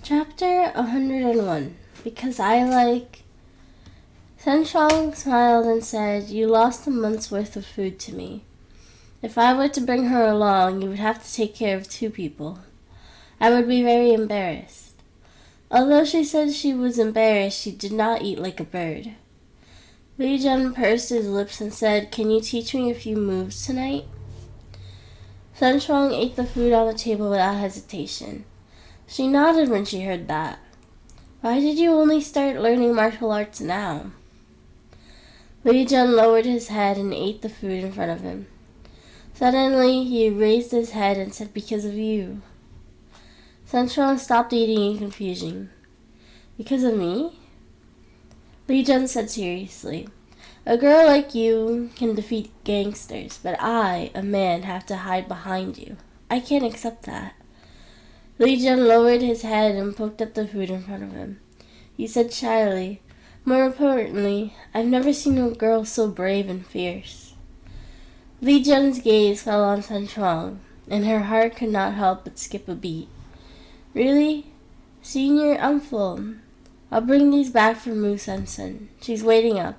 Chapter 101. Because I like... Sun Chong smiled and said, "You lost a month's worth of food to me. If I were to bring her along, you would have to take care of 2 people. I would be very embarrassed." Although she said she was embarrassed, she did not eat like a bird. Li Jun pursed his lips and said, "Can you teach me a few moves tonight?" Sun Chong ate the food on the table without hesitation. She nodded when she heard that. "Why did you only start learning martial arts now?" Li Jun lowered his head and ate the food in front of him. Suddenly, he raised his head and said, "Because of you." Sun Chong stopped eating in confusion. "Because of me?" Li Jun said seriously, "A girl like you can defeat gangsters, but I, a man, have to hide behind you. I can't accept that." Li Jun lowered his head and poked at the food in front of him. He said shyly, "More importantly, I've never seen a girl so brave and fierce." Li Jun's gaze fell on Sun Chong, and her heart could not help but skip a beat. "Really? Senior, I'm full. I'll bring these back for Mu Sen. She's waiting up."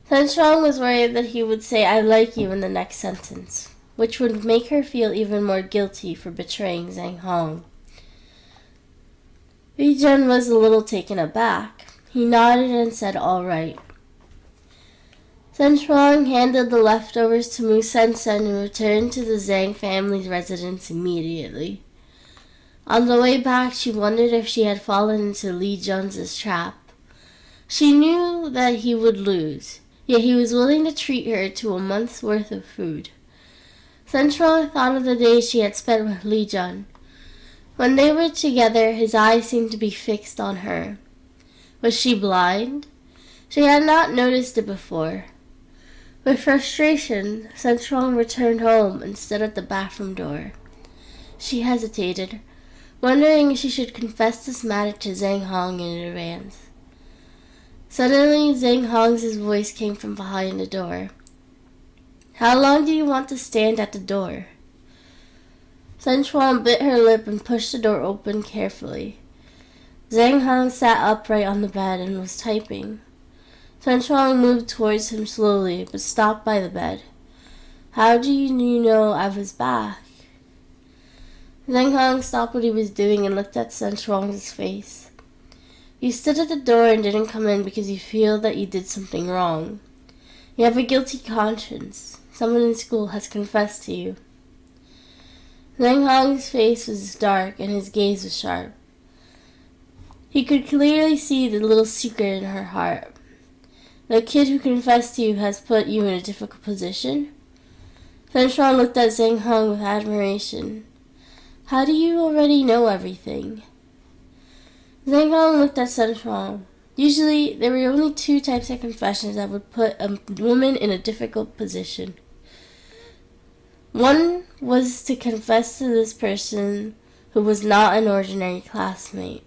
Sun Chong was worried that he would say, "I like you" in the next sentence, which would make her feel even more guilty for betraying Zhang Hong. Li Jun was a little taken aback. He nodded and said, "All right." Sun Chong handed the leftovers to Mu Sen and returned to the Zhang family's residence immediately. On the way back, she wondered if she had fallen into Li Jun's trap. She knew that he would lose, yet he was willing to treat her to a month's worth of food. Sun Chong thought of the days she had spent with Li Jun. When they were together, his eyes seemed to be fixed on her. Was she blind? She had not noticed it before. With frustration, Sun Chong returned home and stood at the bathroom door. She hesitated, wondering if she should confess this matter to Zhang Hong in advance. Suddenly, Zhang Hong's voice came from behind the door. "How long do you want to stand at the door?" Sun Chong bit her lip and pushed the door open carefully. Zhang Hong sat upright on the bed and was typing. Sun Chong moved towards him slowly, but stopped by the bed. "How do you know I was back?" Zhang Hong stopped what he was doing and looked at Sun Chong's face. "You stood at the door and didn't come in because you feel that you did something wrong. You have a guilty conscience. Someone in school has confessed to you." Zhang Hong's face was dark and his gaze was sharp. He could clearly see the little secret in her heart. "The kid who confessed to you has put you in a difficult position?" Sun Chong looked at Zhang Hong with admiration. "How do you already know everything?" Zhang Hong looked at Sun Chong. Usually, there were only 2 types of confessions that would put a woman in a difficult position. One was to confess to this person who was not an ordinary classmate.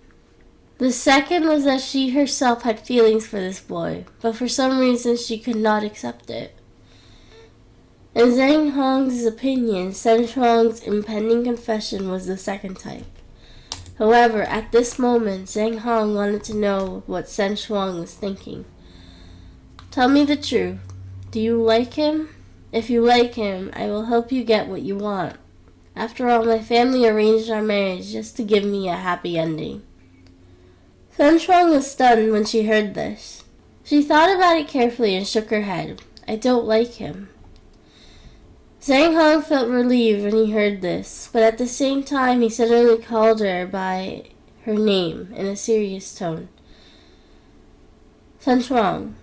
The second was that she herself had feelings for this boy, but for some reason she could not accept it. In Zhang Hong's opinion, Sun Chong's impending confession was the second type. However, at this moment, Zhang Hong wanted to know what Sun Chong was thinking. "Tell me the truth. Do you like him? If you like him, I will help you get what you want. After all, my family arranged our marriage just to give me a happy ending." Sun Chong was stunned when she heard this. She thought about it carefully and shook her head. "I don't like him." Zhang Hong felt relieved when he heard this, but at the same time he suddenly called her by her name in a serious tone. "Sun Chong."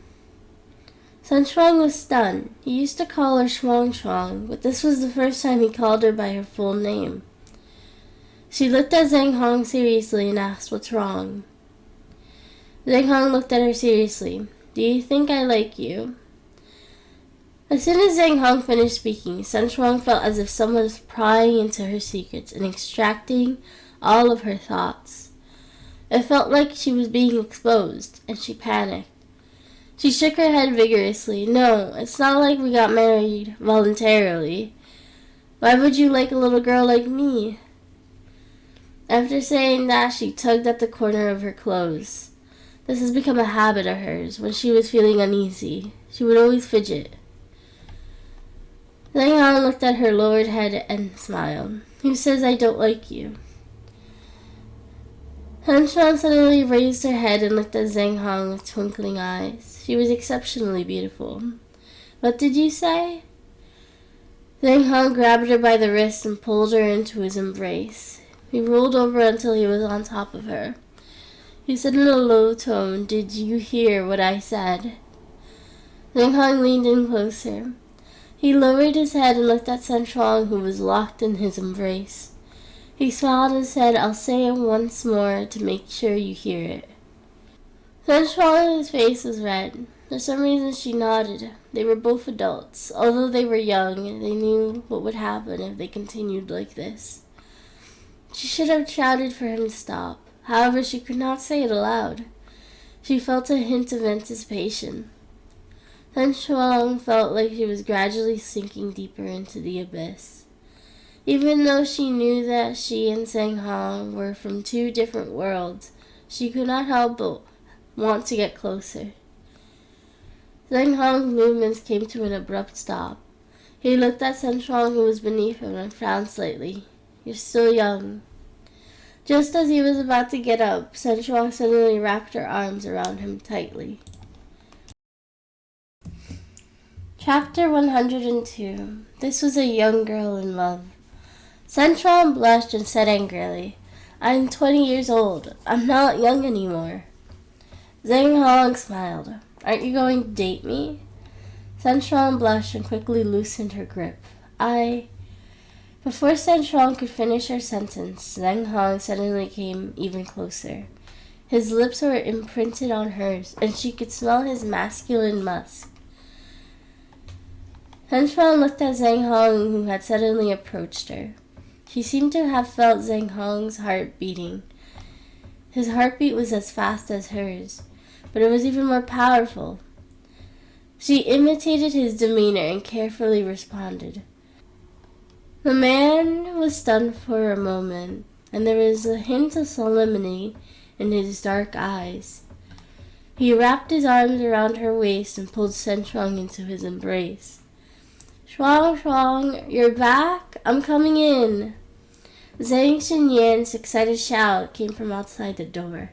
Sun Chong was stunned. He used to call her Shuang Chong, but this was the first time he called her by her full name. She looked at Zhang Hong seriously and asked, "What's wrong?" Zhang Hong looked at her seriously. "Do you think I like you?" As soon as Zhang Hong finished speaking, Sun Chong felt as if someone was prying into her secrets and extracting all of her thoughts. It felt like she was being exposed, and she panicked. She shook her head vigorously. "No, it's not like we got married voluntarily. Why would you like a little girl like me?" After saying that, she tugged at the corner of her clothes. This has become a habit of hers. When she was feeling uneasy, she would always fidget. Zhang Hong looked at her lowered head and smiled. Who says I don't like you? Han Shuang suddenly raised her head and looked at Zhang Hong with twinkling eyes. She was exceptionally beautiful. What did you say? Zhang Hong grabbed her by the wrist and pulled her into his embrace. He rolled over until he was on top of her. He said in a low tone, "Did you hear what I said?" Zhang Hong leaned in closer. He lowered his head and looked at Sun Shuang, who was locked in his embrace. He smiled and said, "I'll say it once more to make sure you hear it." Sun Shuang's face was red. For some reason she nodded. They were both adults. Although they were young, they knew what would happen if they continued like this. She should have shouted for him to stop. However, she could not say it aloud. She felt a hint of anticipation. Sun Shuang felt like she was gradually sinking deeper into the abyss. Even though she knew that she and Zhang Hong were from two different worlds, she could not help but want to get closer. Zhang Hong's movements came to an abrupt stop. He looked at Sun Shuang, who was beneath him, and frowned slightly. "You're still young." Just as he was about to get up, Sun Shuang suddenly wrapped her arms around him tightly. Chapter 102. This was a young girl in love. Sun Shuang blushed and said angrily, "I'm 20 years old. I'm not young anymore." Zhang Hong smiled. "Aren't you going to date me?" Sun Shuang blushed and quickly loosened her grip. Before Sun Shuang could finish her sentence, Zhang Hong suddenly came even closer. His lips were imprinted on hers, and she could smell his masculine musk. Sun Shuang looked at Zhang Hong, who had suddenly approached her. She seemed to have felt Zhang Hong's heart beating. His heartbeat was as fast as hers, but it was even more powerful. She imitated his demeanor and carefully responded. The man was stunned for a moment, and there was a hint of solemnity in his dark eyes. He wrapped his arms around her waist and pulled Sun Shuang into his embrace. "Shuang, Shuang, you're back? I'm coming in." Zhang Xinyan's excited shout came from outside the door.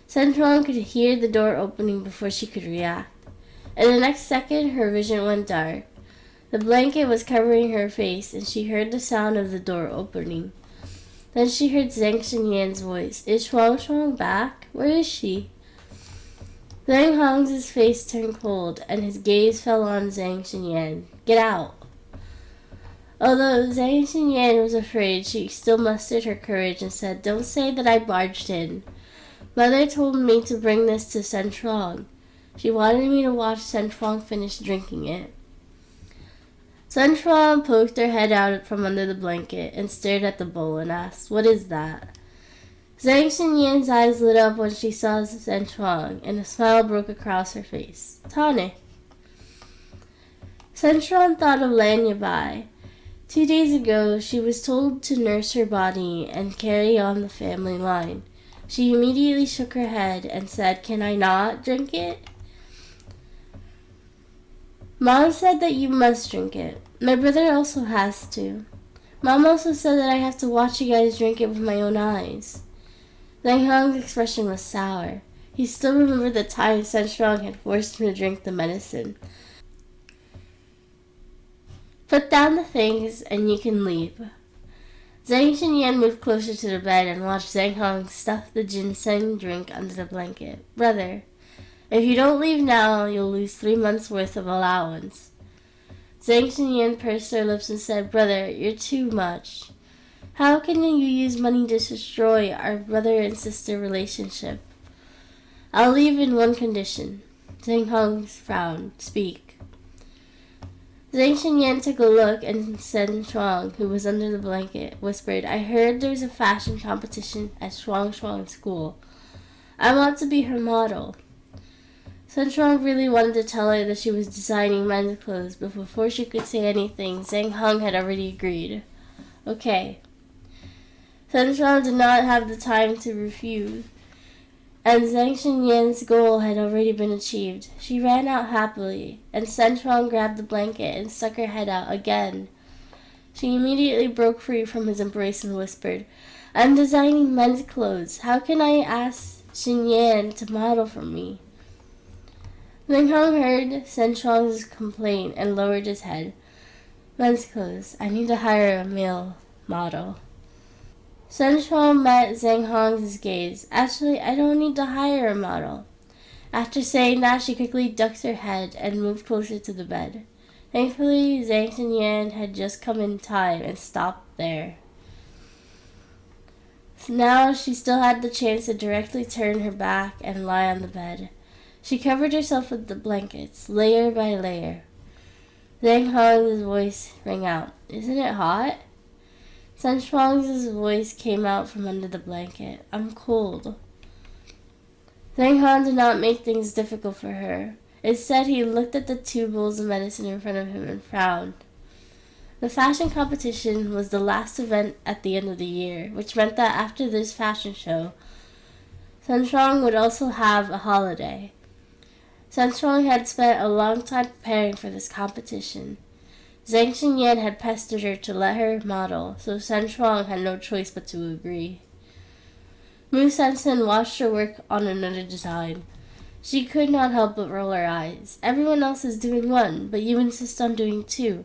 Sun Shuang could hear the door opening before she could react. In the next second, her vision went dark. The blanket was covering her face, and she heard the sound of the door opening. Then she heard Zhang Xinyan's voice. "Is Shuang Shuang back? Where is she?" Zhang Hong's face turned cold, and his gaze fell on Zhang Xinyan. "Get out." Although Zhang Xinyan was afraid, she still mustered her courage and said, "Don't say that I barged in. Mother told me to bring this to Sun Shuang. She wanted me to watch Sun Shuang finish drinking it." Sun Shuang poked her head out from under the blanket and stared at the bowl and asked, "What is that?" Zhang Xinyan's eyes lit up when she saw Sun Shuang, and a smile broke across her face. "Tonic." Sun Shuang thought of Lan Yabai. 2 days ago, she was told to nurse her body and carry on the family line. She immediately shook her head and said, "Can I not drink it?" "Mom said that you must drink it. My brother also has to. Mom also said that I have to watch you guys drink it with my own eyes." Zhang Hong's expression was sour. He still remembered the time Sun Shuang had forced him to drink the medicine. "Put down the things and you can leave." Zhang Xinyan moved closer to the bed and watched Zhang Hong stuff the ginseng drink under the blanket. "Brother, if you don't leave now, you'll lose 3 months' worth of allowance." Zhang Xinyan pursed her lips and said, "Brother, you're too much. How can you use money to destroy our brother and sister relationship?" "I'll leave in one condition." Zhang Hong frowned. "Speak." Zhang Xinyan took a look, and Sun Shuang, who was under the blanket, whispered, "I heard there's a fashion competition at Shuang Shuang's school. I want to be her model." Sun Shuang really wanted to tell her that she was designing men's clothes, but before she could say anything, Zhang Hong had already agreed. "Okay." Sun Shuang did not have the time to refuse, and Zhang Xinyan's goal had already been achieved. She ran out happily, and Sun Shuang grabbed the blanket and stuck her head out again. She immediately broke free from his embrace and whispered, "I'm designing men's clothes. How can I ask Xinyan to model for me?" Zheng Hong heard Sun Shuang's complaint and lowered his head. "Men's clothes. I need to hire a male model." Sun Shuang met Zhang Hong's gaze. "Actually, I don't need to hire a model." After saying that, she quickly ducked her head and moved closer to the bed. Thankfully, Zhang Xinyan had just come in time and stopped there. Now she still had the chance to directly turn her back and lie on the bed. She covered herself with the blankets, layer by layer. Zhang Hong's voice rang out. "Isn't it hot?" Sun Shuang's voice came out from under the blanket. "I'm cold." Zhang Hong did not make things difficult for her. Instead, he looked at the 2 bowls of medicine in front of him and frowned. The fashion competition was the last event at the end of the year, which meant that after this fashion show, Sun Shuang would also have a holiday. Sun Shuang had spent a long time preparing for this competition. Zhang Xinyan had pestered her to let her model, so Sun Shuang had no choice but to agree. Mu Sensen watched her work on another design. She could not help but roll her eyes. "Everyone else is doing one, but you insist on doing 2.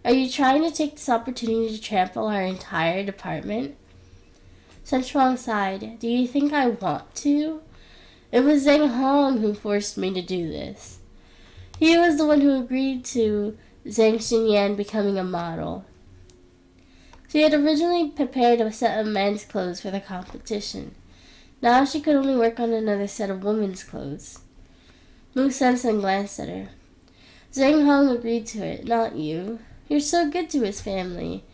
Are you trying to take this opportunity to trample our entire department?" Sun Shuang sighed. "Do you think I want to? It was Zhang Hong who forced me to do this. He was the one who agreed to Zhang Xinyan becoming a model." She had originally prepared a set of men's clothes for the competition. Now she could only work on another set of women's clothes. Mu Sensen glanced at her. "Zhang Hong agreed to it, not you. You're so good to his family.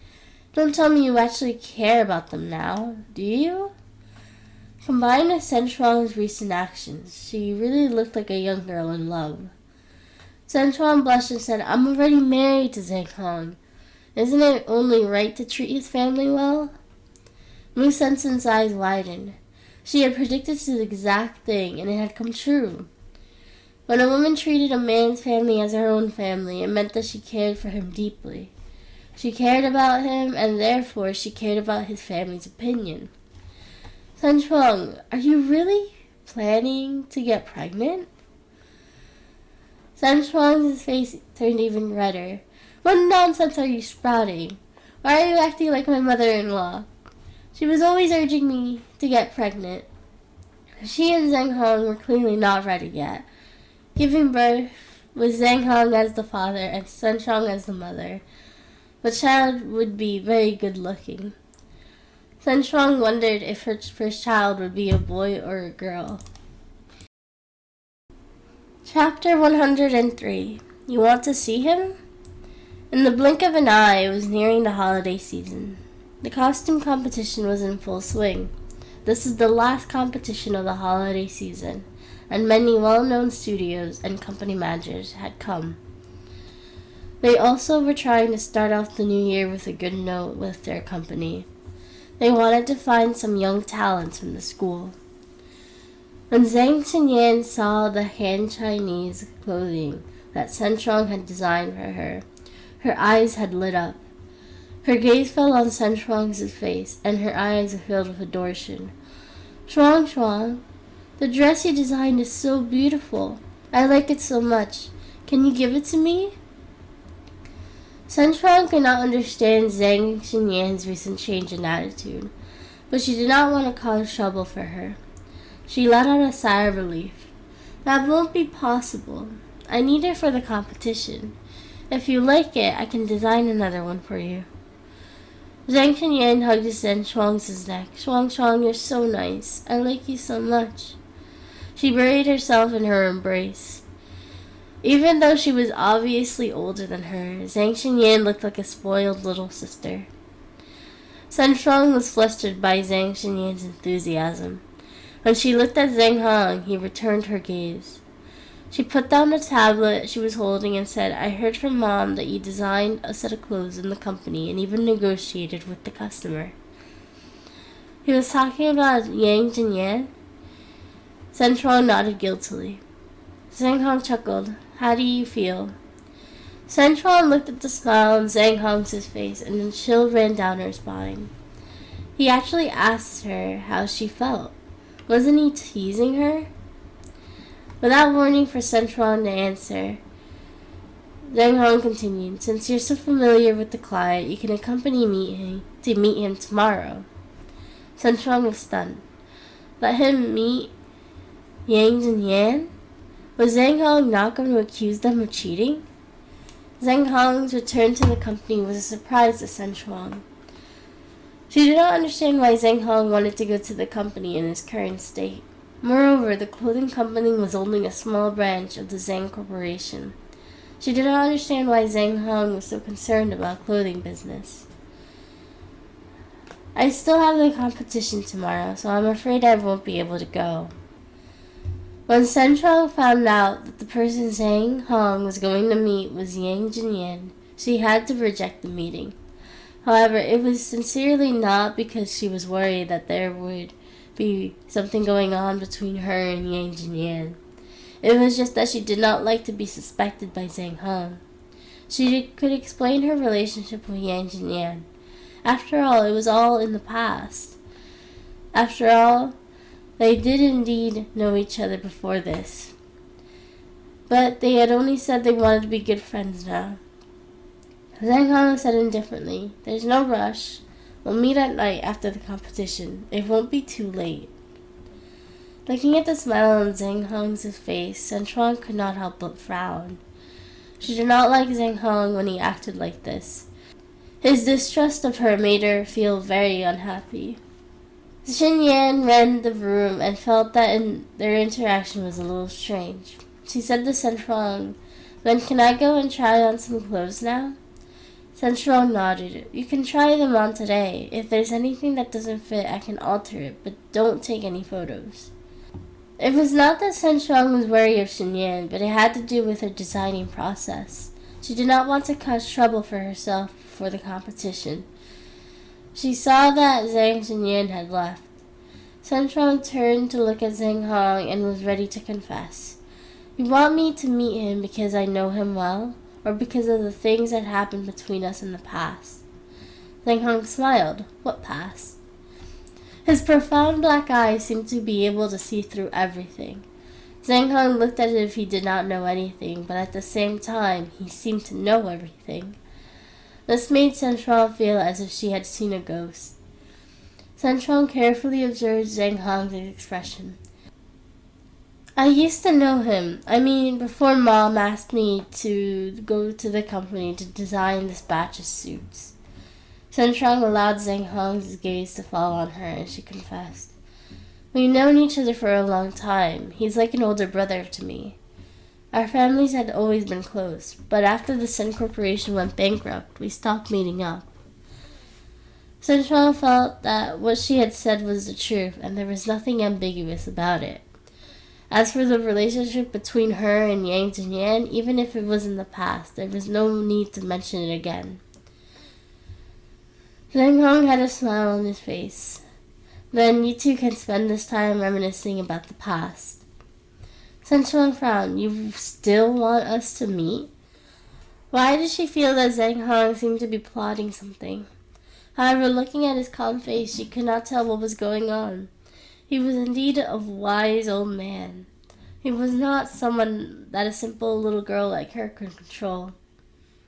Don't tell me you actually care about them now, do you?" Combined with Sun Shuang's recent actions, she really looked like a young girl in love. Sun Shuang blushed and said, "I'm already married to Zhang Hong. Isn't it only right to treat his family well?" Mu Sensen's eyes widened. She had predicted the exact thing, and it had come true. When a woman treated a man's family as her own family, it meant that she cared for him deeply. She cared about him, and therefore she cared about his family's opinion. "Sun Shuang, are you really planning to get pregnant?" Sun Shuang's face turned even redder. "What nonsense are you sprouting? Why are you acting like my mother-in-law? She was always urging me to get pregnant." She and Zhang Hong were clearly not ready yet. Giving birth, with Zhang Hong as the father and Sun Shuang as the mother, the child would be very good looking. Sun Shuang wondered if her first child would be a boy or a girl. Chapter 103. You want to see him? In the blink of an eye, it was nearing the holiday season. The costume competition was in full swing. This is the last competition of the holiday season, and many well-known studios and company managers had come. They also were trying to start off the new year with a good note with their company. They wanted to find some young talents from the school. When Zhang Xinyan saw the Han Chinese clothing that Sun Shuang had designed for her eyes had lit up. Her gaze fell on Sun Shuang's face, and her eyes were filled with adoration. "Shuang Shuang, the dress you designed is so beautiful. I like it so much. Can you give it to me?" Sun Shuang could not understand Zhang Xinyan's recent change in attitude, but she did not want to cause trouble for her. She let out a sigh of relief. "That won't be possible. I need it for the competition. If you like it, I can design another one for you." Zhang Xinyan hugged Sun Shuang's neck. "Shuang Shuang, you're so nice. I like you so much." She buried herself in her embrace. Even though she was obviously older than her, Zhang Xinyan looked like a spoiled little sister. Sun Shuang was flustered by Zhang Xinyan's enthusiasm. When she looked at Zhang Hong, he returned her gaze. She put down the tablet she was holding and said, "I heard from Mom that you designed a set of clothes in the company and even negotiated with the customer." He was talking about Yang Jinyan. Central nodded guiltily. Zhang Hong chuckled. How do you feel? Central looked at the smile on Zhang Hong's face, and a chill ran down her spine. He actually asked her how she felt. Wasn't he teasing her? Without warning for Central to answer, Zhang Hong continued, Since you're so familiar with the client, you can accompany me to meet him tomorrow. Central was stunned. Let him meet Yang and Yan? Was Zhang Hong not going to accuse them of cheating? Zhang Hong's return to the company was a surprise to Central. She did not understand why Zhang Hong wanted to go to the company in its current state. Moreover, the clothing company was only a small branch of the Zhang Corporation. She did not understand why Zhang Hong was so concerned about clothing business. I still have the competition tomorrow, so I'm afraid I won't be able to go. When Central found out that the person Zhang Hong was going to meet was Yang Jinyan, she had to reject the meeting. However, it was sincerely not because she was worried that there would be something going on between her and Yang Jinyan. It was just that she did not like to be suspected by Zhang Hong. She could explain her relationship with Yang Jinyan. After all, it was all in the past. After all, they did indeed know each other before this. But they had only said they wanted to be good friends now. Zhang Hong said indifferently, There's no rush. We'll meet at night after the competition. It won't be too late. Looking at the smile on Zhang Hong's face, Central could not help but frown. She did not like Zhang Hong when he acted like this. His distrust of her made her feel very unhappy. Xin Yan ran the room and felt that their interaction was a little strange. She said to Central, Then can I go and try on some clothes now? Central nodded. You can try them on today. If there's anything that doesn't fit, I can alter it, but don't take any photos. It was not that Central was wary of Xin Yan, but it had to do with her designing process. She did not want to cause trouble for herself before the competition. She saw that Zhang Xinyan had left. Central turned to look at Zhang Hong and was ready to confess. You want me to meet him because I know him well, or because of the things that happened between us in the past? Zhang Hong smiled. What past? His profound black eyes seemed to be able to see through everything. Zhang Hong looked as if he did not know anything, but at the same time, he seemed to know everything. This made Central feel as if she had seen a ghost. Central carefully observed Zhang Hong's expression. I used to know him. Before Mom asked me to go to the company to design this batch of suits. Central allowed Zhang Hong's gaze to fall on her, and she confessed. We've known each other for a long time. He's like an older brother to me. Our families had always been close, but after the Sun Corporation went bankrupt, we stopped meeting up. Central felt that what she had said was the truth, and there was nothing ambiguous about it. As for the relationship between her and Yang Jinyan, even if it was in the past, there was no need to mention it again. Zhang Hong had a smile on his face. Then you two can spend this time reminiscing about the past. Central frowned. You still want us to meet? Why did she feel that Zhang Hong seemed to be plotting something? However, looking at his calm face, she could not tell what was going on. He was indeed a wise old man. He was not someone that a simple little girl like her could control.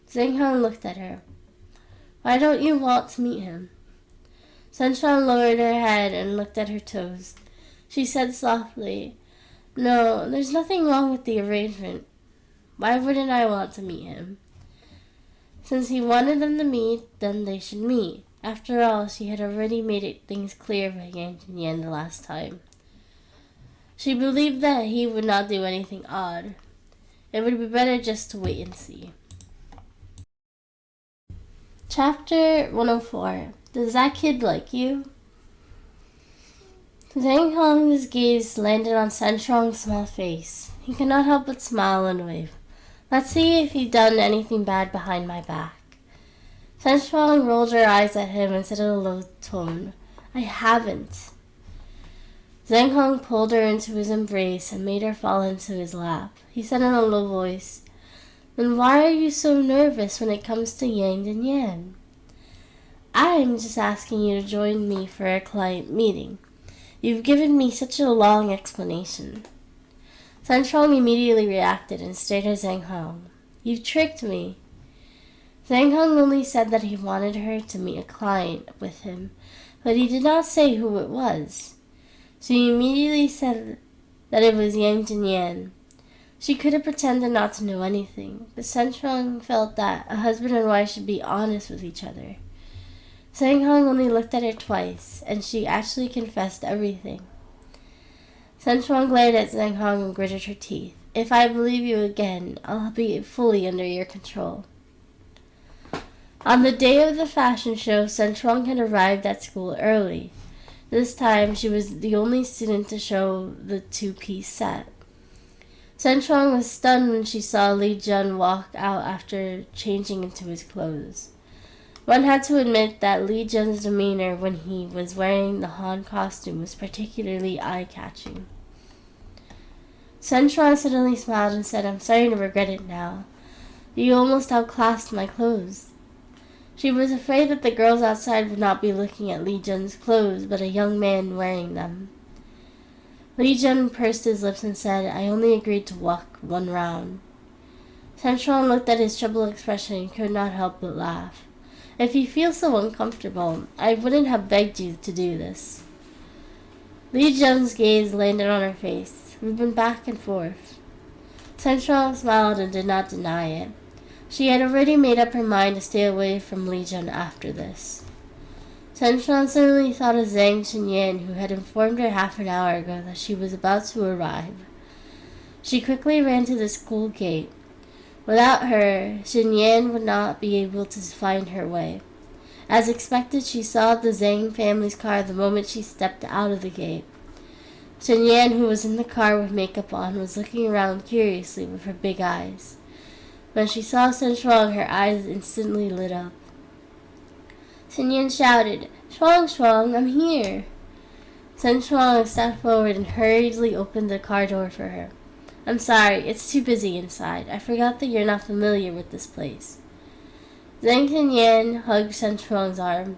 Zhang Hong looked at her. Why don't you want to meet him? Sunshine lowered her head and looked at her toes. She said softly, No, there's nothing wrong with the arrangement. Why wouldn't I want to meet him? Since he wanted them to meet, then they should meet. After all, she had already made things clear by Yang Yan the last time. She believed that he would not do anything odd. It would be better just to wait and see. Chapter 104. Does that kid like you? Zhang Hong's gaze landed on Sen Shuang's small face. He could not help but smile and wave. Let's see if he'd done anything bad behind my back. Sen Shuang rolled her eyes at him and said in a low tone, I haven't. Zhang Hong pulled her into his embrace and made her fall into his lap. He said in a low voice, "Then why are you so nervous when it comes to Yang and Yan?" "I'm just asking you to join me for a client meeting. You've given me such a long explanation." Sun Shuang immediately reacted and stared at Zhang Hong. "You've tricked me." Zhang Hong only said that he wanted her to meet a client with him, but he did not say who it was. She immediately said that it was Yang Jinyan. She could have pretended not to know anything, but Sun Shuang felt that a husband and wife should be honest with each other. Zhang Hong only looked at her twice, and she actually confessed everything. Sun Shuang glared at Zhang Hong and gritted her teeth. "If I believe you again, I'll be fully under your control." On the day of the fashion show, Sun Shuang had arrived at school early. This time, she was the only student to show the two-piece set. Sun Shuang was stunned when she saw Li Jun walk out after changing into his clothes. One had to admit that Li Jun's demeanor when he was wearing the Han costume was particularly eye-catching. Sun Shuang suddenly smiled and said, "I'm starting to regret it now. You almost outclassed my clothes." She was afraid that the girls outside would not be looking at Li Jun's clothes, but a young man wearing them. Li Jun pursed his lips and said, "I only agreed to walk one round." Sun Shuang looked at his troubled expression and could not help but laugh. "If you feel so uncomfortable, I wouldn't have begged you to do this." Li Jun's gaze landed on her face. "We've been back and forth." Sun Shuang smiled and did not deny it. She had already made up her mind to stay away from Li Jun after this. Sun Shuang suddenly thought of Zhang Xinyan, who had informed her half an hour ago that she was about to arrive. She quickly ran to the school gate. Without her, Xinyan would not be able to find her way. As expected, she saw the Zhang family's car the moment she stepped out of the gate. Xinyan, who was in the car with makeup on, was looking around curiously with her big eyes. When she saw Sun Shuang, her eyes instantly lit up. Xinyan shouted, "Shuang, Shuang, I'm here!" Sun Shuang stepped forward and hurriedly opened the car door for her. "I'm sorry, it's too busy inside. I forgot that you're not familiar with this place." Zhang Xinyan hugged Sun Shuang's arm.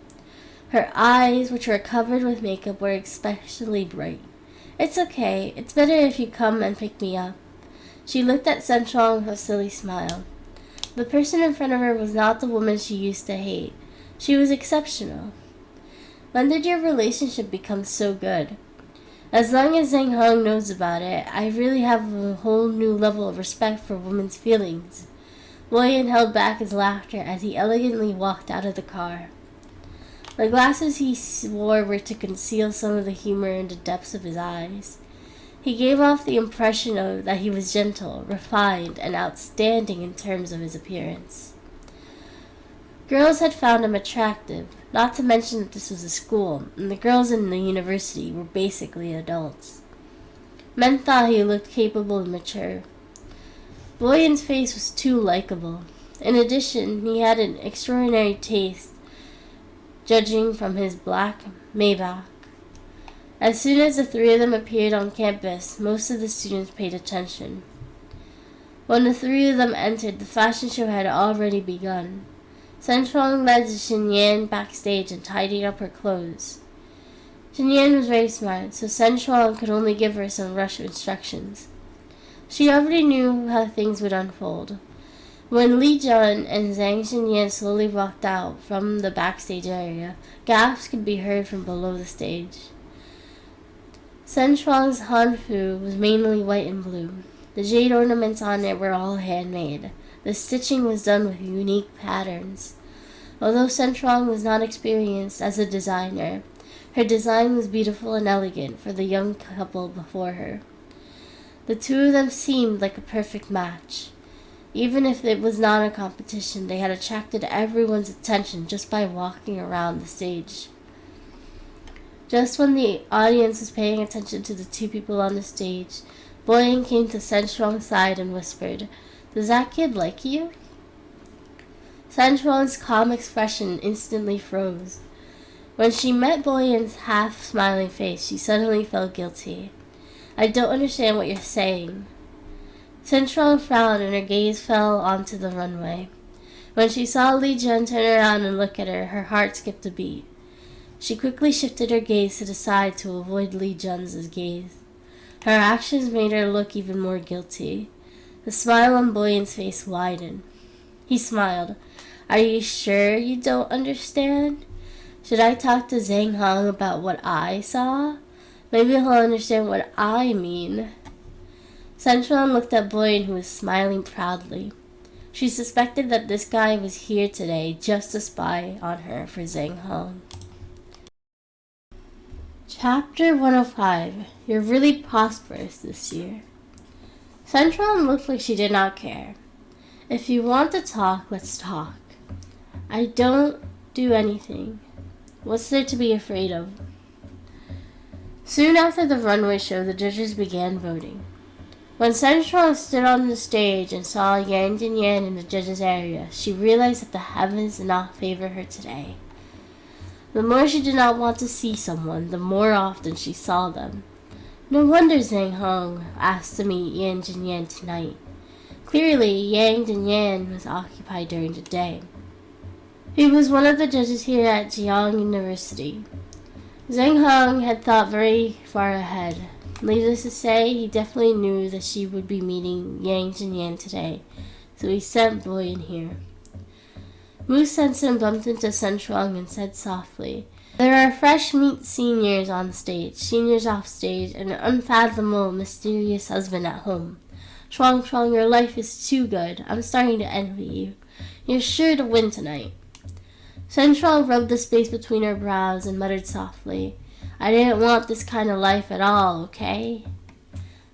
Her eyes, which were covered with makeup, were especially bright. "It's okay. It's better if you come and pick me up." She looked at Sun Shuang with a silly smile. The person in front of her was not the woman she used to hate. She was exceptional. "When did your relationship become so good?" "As long as Zhang Hong knows about it, I really have a whole new level of respect for women's feelings." William held back his laughter as he elegantly walked out of the car. The glasses he wore were to conceal some of the humor in the depths of his eyes. He gave off the impression that he was gentle, refined, and outstanding in terms of his appearance. Girls had found him attractive, not to mention that this was a school, and the girls in the university were basically adults. Men thought he looked capable and mature. Boyan's face was too likable. In addition, he had an extraordinary taste, judging from his black Maybach. As soon as the three of them appeared on campus, most of the students paid attention. When the three of them entered, the fashion show had already begun. Sun Shuang led Xinyan backstage and tidied up her clothes. Xinyan was very smart, so Sun Shuang could only give her some rush instructions. She already knew how things would unfold. When Li Jun and Zhang Xinyan slowly walked out from the backstage area, gasps could be heard from below the stage. Sun Shuang's hanfu was mainly white and blue. The jade ornaments on it were all handmade. The stitching was done with unique patterns. Although Sun Shuang was not experienced as a designer, her design was beautiful and elegant for the young couple before her. The two of them seemed like a perfect match. Even if it was not a competition, they had attracted everyone's attention just by walking around the stage. Just when the audience was paying attention to the two people on the stage, Boyan came to Sun Shuang's side and whispered, "Does that kid like you?" Sun Shuang's calm expression instantly froze. When she met Boyan's half-smiling face, she suddenly felt guilty. I don't understand what you're saying. Central frowned and her gaze fell onto the runway. When she saw Li Jun turn around and look at her heart skipped a beat. She quickly shifted her gaze to the side to avoid Li Jun's gaze. Her actions made her look even more guilty. The smile on Boyan's face widened. He smiled. Are you sure you don't understand? Should I talk to Zhang Hong about what I saw? Maybe he'll understand what I mean. Centron looked at Boyan, who was smiling proudly. She suspected that this guy was here today just to spy on her for Zhang Hong. Chapter 105. You're really prosperous this year. Centron looked like she did not care. If you want to talk, let's talk. I don't do anything. What's there to be afraid of? Soon after the runway show, the judges began voting. When Centron stood on the stage and saw Yang Jinyan in the judges' area, she realized that the heavens did not favor her today. The more she did not want to see someone, the more often she saw them. No wonder Zhang Hong asked to meet Yang Jinyan tonight. Clearly, Yang Jinyan was occupied during the day. He was one of the judges here at Jiang University. Zhang Hong had thought very far ahead. Needless to say, he definitely knew that she would be meeting Yang Jinyan today, so he sent Boyan here. Mu Sensen bumped into Sun Shuang and said softly, There are fresh meat seniors on stage, seniors off stage, and an unfathomable, mysterious husband at home. Shuang, your life is too good. I'm starting to envy you. You're sure to win tonight. Sun Shuang rubbed the space between her brows and muttered softly, I didn't want this kind of life at all, okay?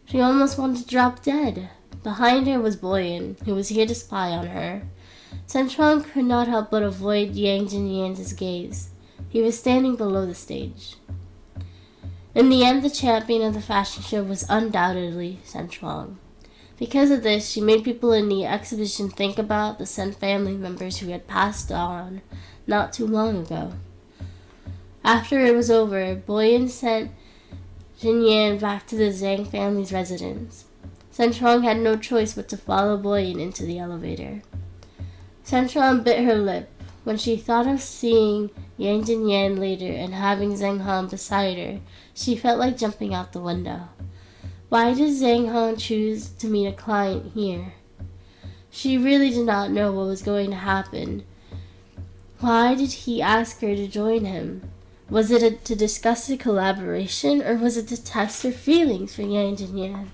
She almost wanted to drop dead. Behind her was Boyan, who was here to spy on her. Sun Shuang could not help but avoid Yang Jinyan's gaze. He was standing below the stage. In the end, the champion of the fashion show was undoubtedly Sun Shuang. Because of this, she made people in the exhibition think about the Sun family members who had passed on not too long ago. After it was over, Boyan sent Jinyan back to the Zhang family's residence. Sun Shuang had no choice but to follow Boyan into the elevator. Sun Shuang bit her lip. When she thought of seeing Yang Jinyan later and having Zhang Hong beside her, she felt like jumping out the window. Why did Zhang Hong choose to meet a client here? She really did not know what was going to happen. Why did he ask her to join him? Was it to discuss a collaboration, or was it to test her feelings for Yang Jinyan?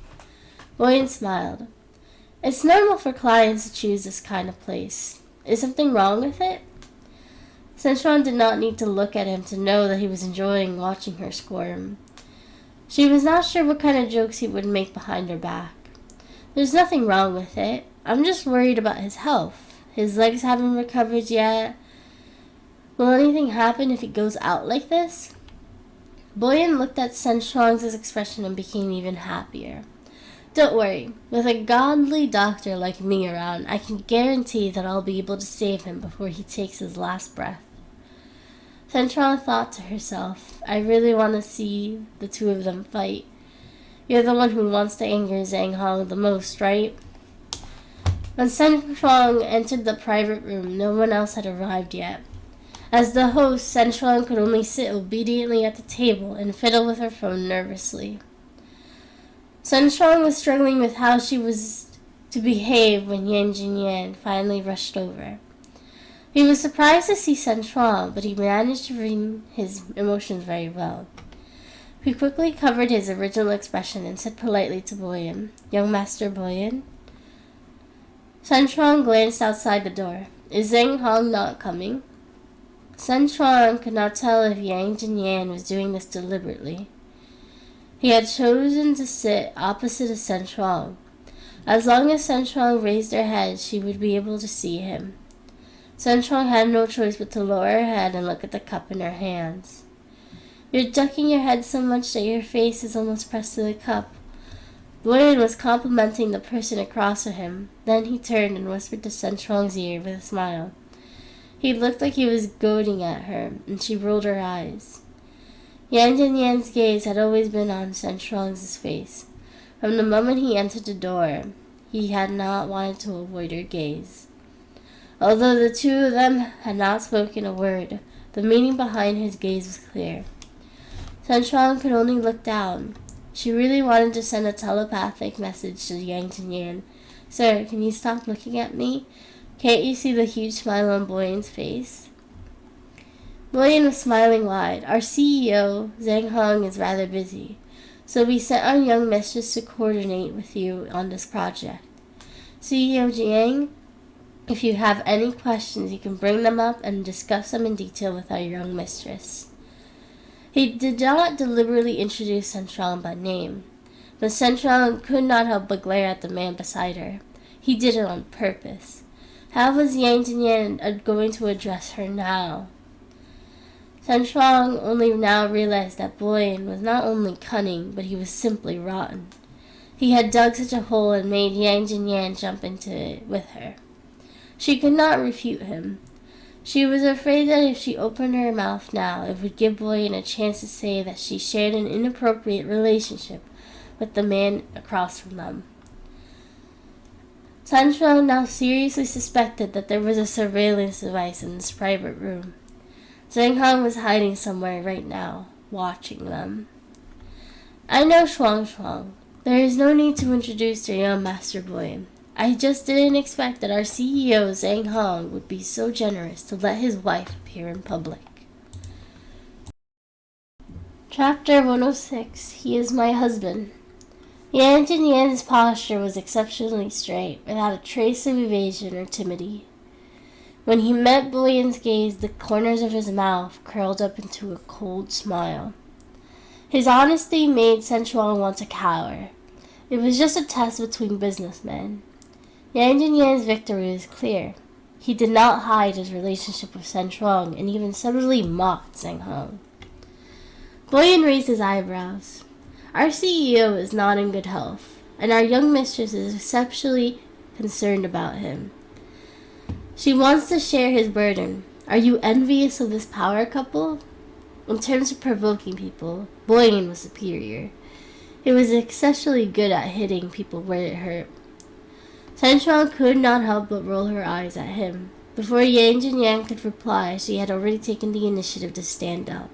Boyan smiled. It's normal for clients to choose this kind of place. Is something wrong with it? Centron did not need to look at him to know that he was enjoying watching her squirm. She was not sure what kind of jokes he would make behind her back. There's nothing wrong with it. I'm just worried about his health. His legs haven't recovered yet. Will anything happen if he goes out like this? Boyan looked at Sun Shuang's expression and became even happier. Don't worry. With a godly doctor like me around, I can guarantee that I'll be able to save him before he takes his last breath. Sun Shuang thought to herself, I really want to see the two of them fight. You're the one who wants to anger Zhang Hong the most, right? When Sun Shuang entered the private room, no one else had arrived yet. As the host, Sun Shuang could only sit obediently at the table and fiddle with her phone nervously. Sun Shuang was struggling with how she was to behave when Yang Jinyan finally rushed over. He was surprised to see Sun Shuang, but he managed to read his emotions very well. He quickly covered his original expression and said politely to Boyan, Young Master Boyan. Sun Shuang glanced outside the door. Is Zhang Hong not coming? Sun Shuang could not tell if Yang Jinyan was doing this deliberately. He had chosen to sit opposite of Sun Shuang. As long as Sun Shuang raised her head, she would be able to see him. Sun Shuang had no choice but to lower her head and look at the cup in her hands. You're ducking your head so much that your face is almost pressed to the cup. Boyan was complimenting the person across from him. Then he turned and whispered to Sun Shuang's ear with a smile. He looked like he was goading at her, and she rolled her eyes. Yang and Yan's gaze had always been on Shen Shuang's face. From the moment he entered the door, he had not wanted to avoid her gaze. Although the two of them had not spoken a word, the meaning behind his gaze was clear. Shen Shuang could only look down. She really wanted to send a telepathic message to Yang Yan. Sir, can you stop looking at me? Can't you see the huge smile on Boyan's face? Boyan was smiling wide. Our CEO, Zhang Hong, is rather busy, so we sent our young mistress to coordinate with you on this project. CEO Jiang, if you have any questions, you can bring them up and discuss them in detail with our young mistress. He did not deliberately introduce Shen Shuang by name, but Shen Shuang could not help but glare at the man beside her. He did it on purpose. How was Yang Jinyan going to address her now? Shen Shuang only now realized that Boyan was not only cunning, but he was simply rotten. He had dug such a hole and made Yang Jinyan jump into it with her. She could not refute him. She was afraid that if she opened her mouth now, it would give Boyan a chance to say that she shared an inappropriate relationship with the man across from them. Shen Shuang now seriously suspected that there was a surveillance device in this private room. Zhang Hong was hiding somewhere right now, watching them. I know Shuang. There is no need to introduce your young Master Boyan. I just didn't expect that our CEO, Zhang Hong, would be so generous to let his wife appear in public. Chapter 106. He is my husband. Yang Jinyan's posture was exceptionally straight, without a trace of evasion or timidity. When he met Boyan's gaze, the corners of his mouth curled up into a cold smile. His honesty made Shen Shuang want to cower. It was just a test between businessmen. Yang Jinyan's victory was clear. He did not hide his relationship with Shen Shuang and even subtly mocked Zhang Hong. Boyan raised his eyebrows. Our CEO is not in good health, and our young mistress is exceptionally concerned about him. She wants to share his burden. Are you envious of this power couple? In terms of provoking people, Boyan was superior. He was exceptionally good at hitting people where it hurt. Shen Shuang could not help but roll her eyes at him. Before Yang Jinyan could reply, she had already taken the initiative to stand up.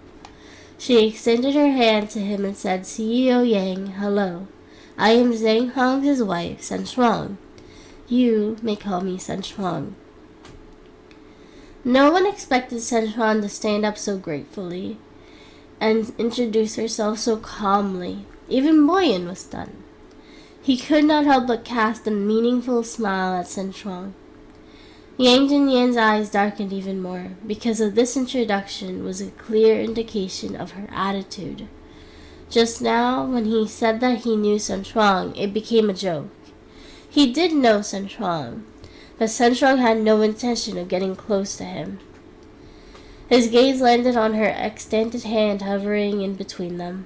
She extended her hand to him and said, CEO Yang, hello. I am Zhang Hong's wife, Shen Shuang. You may call me Shen Shuang. No one expected Shen Shuang to stand up so gratefully and introduce herself so calmly. Even Boyan was stunned. He could not help but cast a meaningful smile at Shen Shuang. Yang Jinyan's eyes darkened even more, because of this introduction was a clear indication of her attitude. Just now, when he said that he knew Shen Shuang, it became a joke. He did know Shen Shuang, but Shen Shuang had no intention of getting close to him. His gaze landed on her extended hand hovering in between them.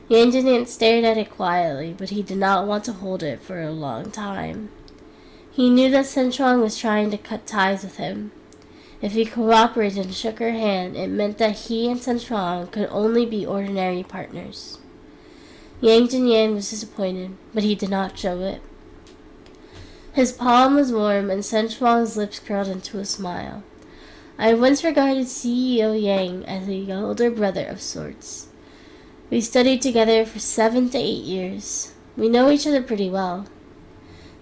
Yang Jinyan stared at it quietly, but he did not want to hold it for a long time. He knew that Shen Shuang was trying to cut ties with him. If he cooperated and shook her hand, it meant that he and Shen Shuang could only be ordinary partners. Yang Jinyan was disappointed, but he did not show it. His palm was warm, and Shen Shuang's lips curled into a smile. I once regarded CEO Yang as a older brother of sorts. We studied together for 7 to 8 years. We know each other pretty well.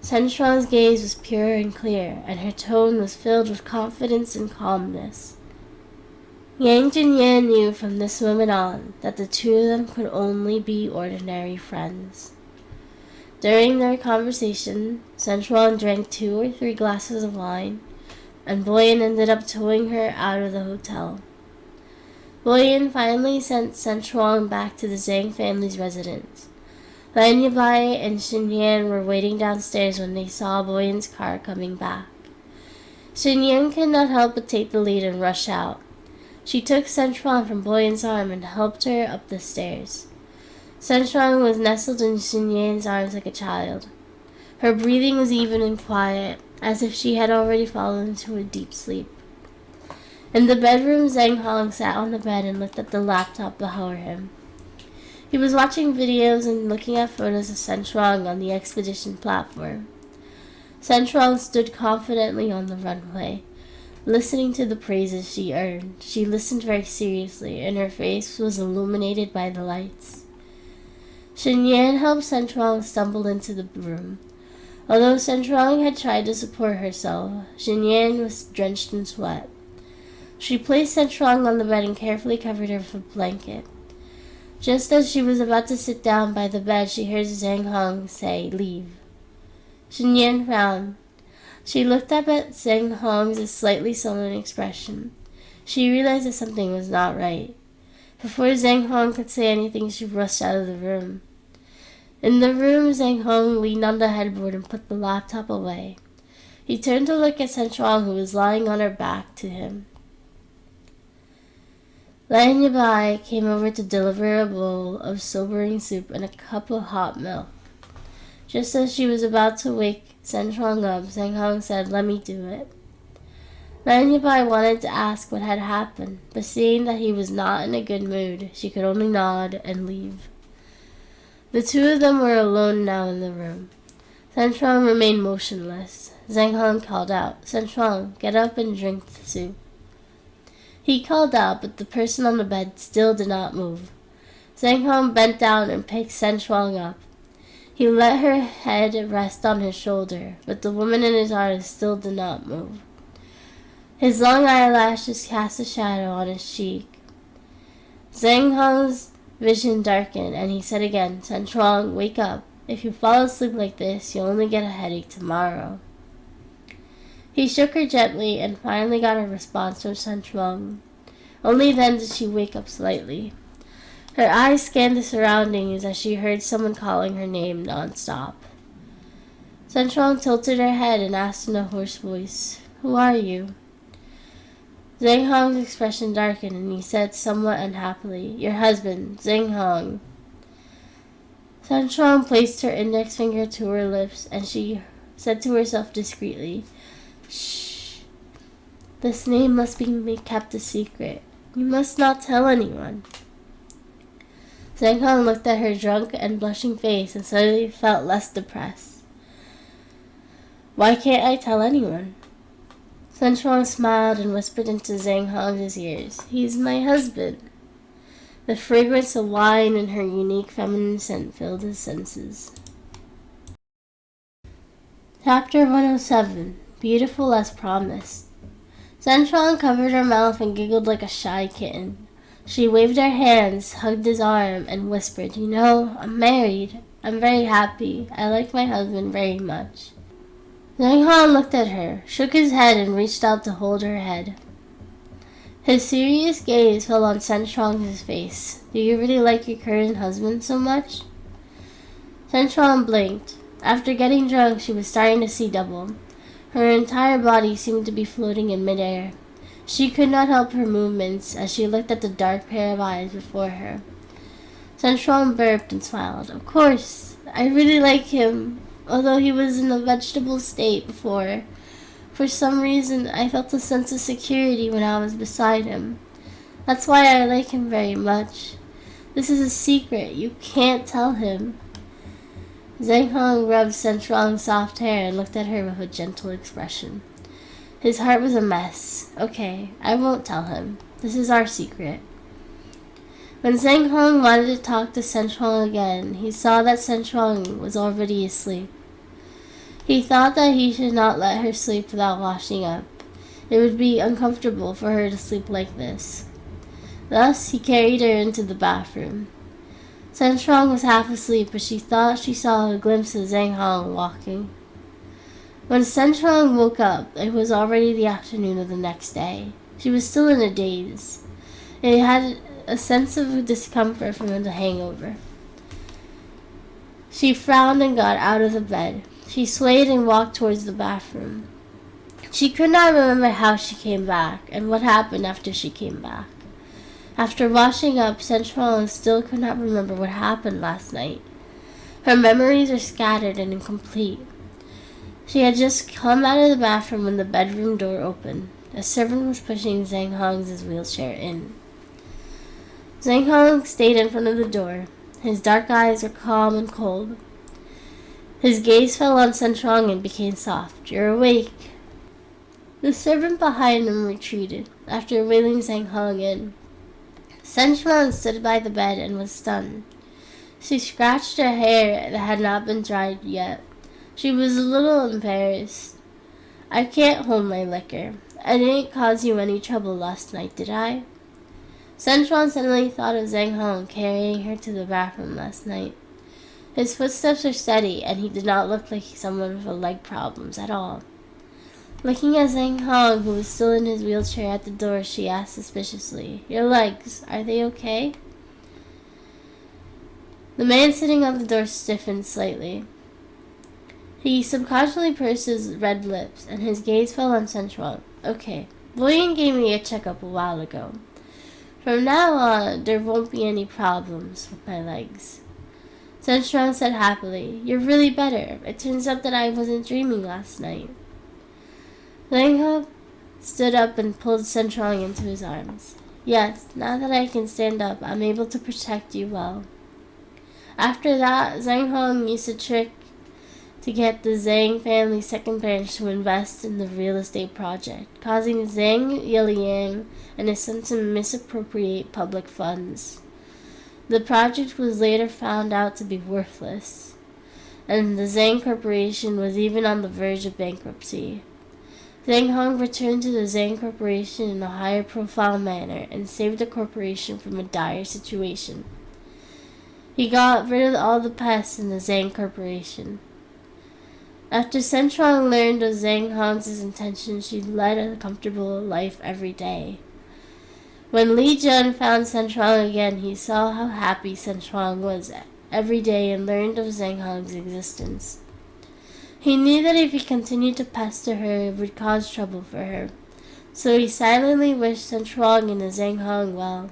Shen Shuang's gaze was pure and clear, and her tone was filled with confidence and calmness. Yang Jinyan knew from this moment on that the two of them could only be ordinary friends. During their conversation, Shen Shuang drank 2 or 3 glasses of wine, and Boyan ended up towing her out of the hotel. Boyan finally sent Shen Shuang back to the Zhang family's residence. Lan Yabai and Xinyan were waiting downstairs when they saw Boyan's car coming back. Xinyan could not help but take the lead and rush out. She took Shen Shuang from Boyan's arm and helped her up the stairs. Shen Shuang was nestled in Xinyan's arms like a child. Her breathing was even and quiet, as if she had already fallen into a deep sleep. In the bedroom, Zhang Hong sat on the bed and looked at the laptop before him. He was watching videos and looking at photos of Sen Shuang on the expedition platform. Sen Shuang stood confidently on the runway, listening to the praises she earned. She listened very seriously, and her face was illuminated by the lights. Shen Yan helped Sen Shuang stumble into the room. Although Sen Shuang had tried to support herself, Shen Yan was drenched in sweat. She placed Sen Shuang on the bed and carefully covered her with a blanket. Just as she was about to sit down by the bed, she heard Zhang Hong say, "Leave." Shen Yan frowned. She looked up at Zhang Hong's slightly sullen expression. She realized that something was not right. Before Zhang Hong could say anything, she rushed out of the room. In the room, Zhang Hong leaned on the headboard and put the laptop away. He turned to look at Sen Shuang, who was lying on her back, to him. Lan Yabai came over to deliver a bowl of sobering soup and a cup of hot milk. Just as she was about to wake Sen Shuang up, Zhang Hong said, "Let me do it." Lan Yabai wanted to ask what had happened, but seeing that he was not in a good mood, she could only nod and leave. The two of them were alone now in the room. Sen Shuang remained motionless. Zhang Hong called out, "Sen Shuang, get up and drink the soup." He called out, but the person on the bed still did not move. Zhang Hong bent down and picked Sen Shuang up. He let her head rest on his shoulder, but the woman in his arms still did not move. His long eyelashes cast a shadow on his cheek. Zhang Hong's vision darkened, and he said again, "Sen Shuang, wake up. If you fall asleep like this, you'll only get a headache tomorrow." He shook her gently and finally got a response from Sen Shuang. Only then did she wake up slightly. Her eyes scanned the surroundings as she heard someone calling her name non-stop. Sen Shuang tilted her head and asked in a hoarse voice, "Who are you?" Zhang Hong's expression darkened and he said somewhat unhappily, "Your husband, Zhang Hong." Sen Shuang placed her index finger to her lips and she said to herself discreetly, "Shh. This name must be kept a secret. You must not tell anyone." Zhang Hong looked at her drunk and blushing face and suddenly felt less depressed. "Why can't I tell anyone?" Sen Shuang smiled and whispered into Zhang Hong's ears, "He's my husband." The fragrance of wine and her unique feminine scent filled his senses. Chapter 107. Beautiful as Promised. Sen Shuang covered her mouth and giggled like a shy kitten. She waved her hands, hugged his arm, and whispered, "You know, I'm married. I'm very happy. I like my husband very much." Zhang Hong looked at her, shook his head, and reached out to hold her head. His serious gaze fell on Sen Shuang's face. "Do you really like your current husband so much?" Sen Shuang blinked. After getting drunk, she was starting to see double. Her entire body seemed to be floating in midair. She could not help her movements as she looked at the dark pair of eyes before her. Sen Shuang burped and smiled. "Of course, I really like him, although he was in a vegetable state before. For some reason, I felt a sense of security when I was beside him. That's why I like him very much. This is a secret. You can't tell him." Zhang Hong rubbed Sen Shuang's soft hair and looked at her with a gentle expression. His heart was a mess. "Okay, I won't tell him. This is our secret." When Zhang Hong wanted to talk to Sen Shuang again, he saw that Sen Shuang was already asleep. He thought that he should not let her sleep without washing up. It would be uncomfortable for her to sleep like this. Thus, he carried her into the bathroom. Sen Shuang was half asleep, but she thought she saw a glimpse of Zhang Hong walking. When Sen Shuang woke up, it was already the afternoon of the next day. She was still in a daze. It had a sense of discomfort from the hangover. She frowned and got out of the bed. She swayed and walked towards the bathroom. She could not remember how she came back and what happened after she came back. After washing up, Sen Shuang still could not remember what happened last night. Her memories were scattered and incomplete. She had just come out of the bathroom when the bedroom door opened. A servant was pushing Zhang Hong's wheelchair in. Zhang Hong stayed in front of the door. His dark eyes were calm and cold. His gaze fell on Sen Shuang and became soft. "You're awake." The servant behind him retreated, after wheeling Zhang Hong in. Sen Shuang stood by the bed and was stunned. She scratched her hair that had not been dried yet. She was a little embarrassed. "I can't hold my liquor. I didn't cause you any trouble last night, did I?" Sen Shuang suddenly thought of Zhang Hong carrying her to the bathroom last night. His footsteps were steady, and he did not look like someone with leg problems at all. Looking at Zhang Hong, who was still in his wheelchair at the door, she asked suspiciously, "Your legs, are they okay?" The man sitting on the door stiffened slightly. He subconsciously pursed his red lips, and his gaze fell on Sen Shuang. "Okay, William gave me a checkup a while ago. From now on, there won't be any problems with my legs." Sen Shuang said happily, "You're really better. It turns out that I wasn't dreaming last night." Zhang Hong stood up and pulled Sen Shuang into his arms. "Yes, now that I can stand up, I'm able to protect you well." After that, Zhang Hong used a trick to get the Zhang family second branch to invest in the real estate project, causing Zhang Yiliang and his son to misappropriate public funds. The project was later found out to be worthless, and the Zhang Corporation was even on the verge of bankruptcy. Zhang Hong returned to the Zhang Corporation in a higher profile manner and saved the corporation from a dire situation. He got rid of all the pests in the Zhang Corporation. After Sen Shuang learned of Zhang Hong's intentions, she led a comfortable life every day. When Li Jun found Sen Shuang again, he saw how happy Sen Shuang was every day and learned of Zhang Hong's existence. He knew that if he continued to pester her, it would cause trouble for her, so he silently wished Sen Shuang and Zhang Hong well.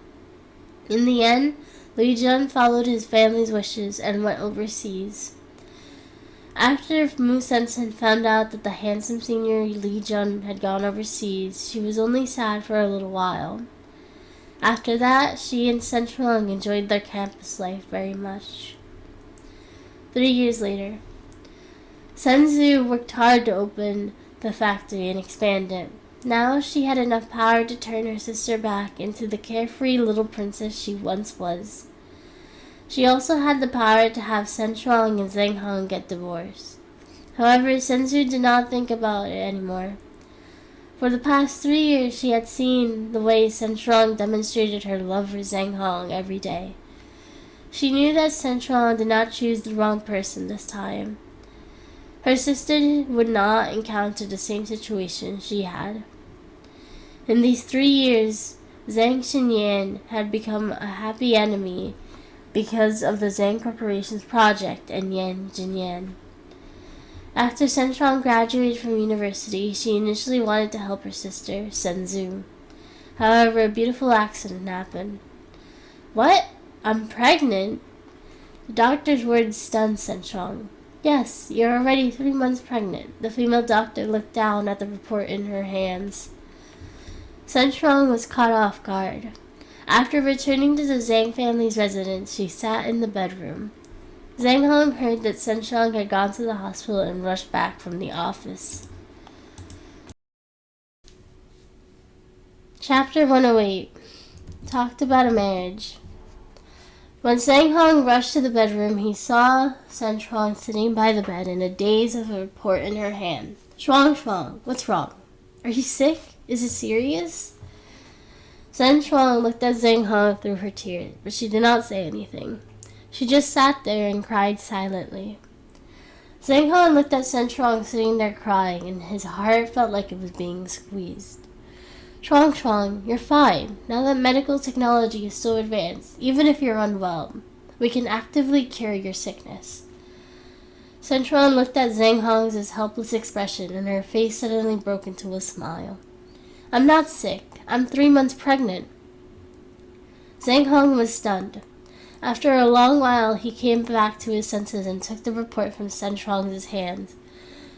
In the end, Li Jun followed his family's wishes and went overseas. After Mu Sensen found out that the handsome senior Li Jun had gone overseas, she was only sad for a little while. After that, she and Sen Shuang enjoyed their campus life very much. 3 years later, Sen Zhu worked hard to open the factory and expand it. Now she had enough power to turn her sister back into the carefree little princess she once was. She also had the power to have Sen Shuang and Zhang Hong get divorced. However, Sen Zhu did not think about it anymore. For the past 3 years, she had seen the way Sen Shuang demonstrated her love for Zhang Hong every day. She knew that Sen Shuang did not choose the wrong person this time. Her sister would not encounter the same situation she had. In these 3 years, Zhang Xinyan had become a happy enemy because of the Zhang Corporation's project and Yan Jinyan. After Sen Shuang graduated from university, she initially wanted to help her sister, Sen Zhu. However, a beautiful accident happened. "What? I'm pregnant?" The doctor's words stunned Sen Shuang. "Yes, you're already 3 months pregnant." The female doctor looked down at the report in her hands. Sen Shuang was caught off guard. After returning to the Zhang family's residence, she sat in the bedroom. Zhang Hong heard that Sen Shuang had gone to the hospital and rushed back from the office. Chapter 108. Talked about a marriage. When Zhang Hong rushed to the bedroom, he saw Sen Shuang sitting by the bed in a daze with a report in her hand. Shuang, what's wrong? Are you sick? Is it serious?" Sen Shuang looked at Zhang Hong through her tears, but she did not say anything. She just sat there and cried silently. Zhang Hong looked at Sen Shuang sitting there crying, and his heart felt like it was being squeezed. Shuang, you're fine. Now that medical technology is so advanced, even if you're unwell, we can actively cure your sickness." Sen Shuang looked at Zhang Hong's helpless expression, and her face suddenly broke into a smile. "I'm not sick. I'm 3 months pregnant." Zhang Hong was stunned. After a long while, he came back to his senses and took the report from Sen Shuang's hands.